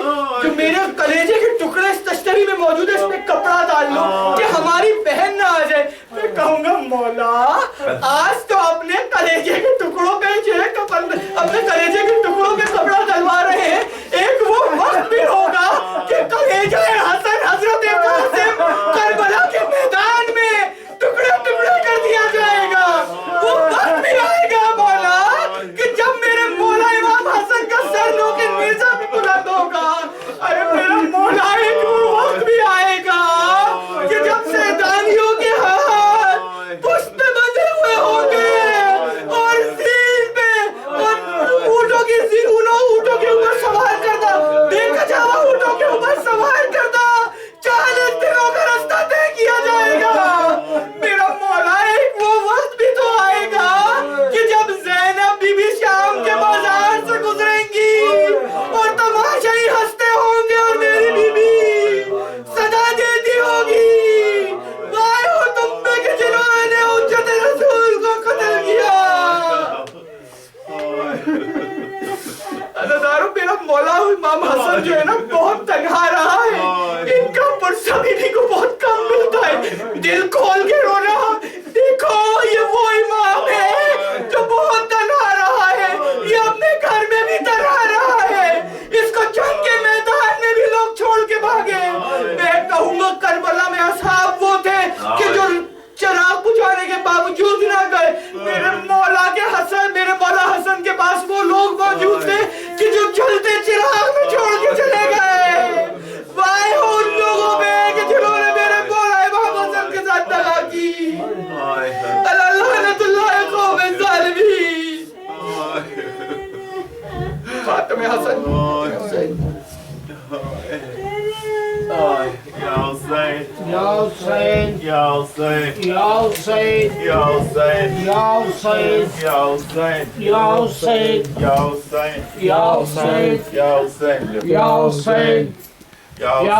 کلیجے کے ٹکڑے اس تشتری میں موجود ہے, اس میں کپڑا ڈال لو کہ ہماری بہن نہ آ جائے. میں کہوں گا مولا آج تو اپنے کلیجے کے ٹکڑوں پہ اپنے کلیجے کے ٹکڑوں پہ کپڑا ڈلوا رہے ہیں, ایک وہ وقت بھی ہوگا کہ کلیجہ حسن حضرت قاسم کربلا کے میدان میں ٹکڑے ٹکڑے کر دیا جائے گا. وہ وقت بھی آئے گا مولا کہ جب میرے مولا امام حسن کا سر لو کے نیزہ بھی بلند ہوگا. ارے میرا مولا ایک وہ وقت بھی آئے گا کہ جب سیدانیوں کے ہاتھ پشت پہ بندھے ہوئے ہوں گے اور زین پہ اور اونٹوں کے اوپر سوار کردہ, دیکھا جاوا اونٹوں کے اوپر سوار کردہ 40 دنوں کا راستہ طے کیا جائے گا. میرا مولا ایک وہ وقت بھی تو آئے گا کہ جب زینب بی بی شام کے بازار سے گزریں گی اور تماشائی ہنستے ہوں گے اور میری بی بی صدا دیتی ہوگی, وائے ہو تم پہ کہ جنہوں نے حجت رسول کو قتل کیا. میرا مولا امام حسن جو ہے نا بہت تنہا رہا ہے, ان کا پرسبیلی کو بہت کم ملتا ہے. دل کھول کے رو رہا, دیکھو یہ وہ امام ہے جو بہت تنہا رہا ہے, یہ اپنے گھر میں بھی تنہا رہا ہے, اس کو جنگ کے میدان میں بھی لوگ چھوڑ کے بھاگے. میں کہوں گا کربلا میں اصحاب وہ تھے کہ جو چراغ بجھانے کے باوجود نہ گئے. میرے مولا حسن کے پاس وہ لوگ موجود تھے کہ جو جلتے چراغ میں چھوڑ کے چلے گئے. وائے ہو ان لوگوں میں کہ جنہوں نے میرے مولا امام حسن کے ساتھ دغا کی. لعنت اللہ قوم الظالمین. خاتم حسن Ya Hussein, Ya Hussein, Ya Hussein, Ya Hussein, Ya Hussein, Ya Hussein, Ya Hussein, Ya Hussein, Ya Hussein, Ya Hussein, Ya Hussein, Ya Hussein, Ya Ya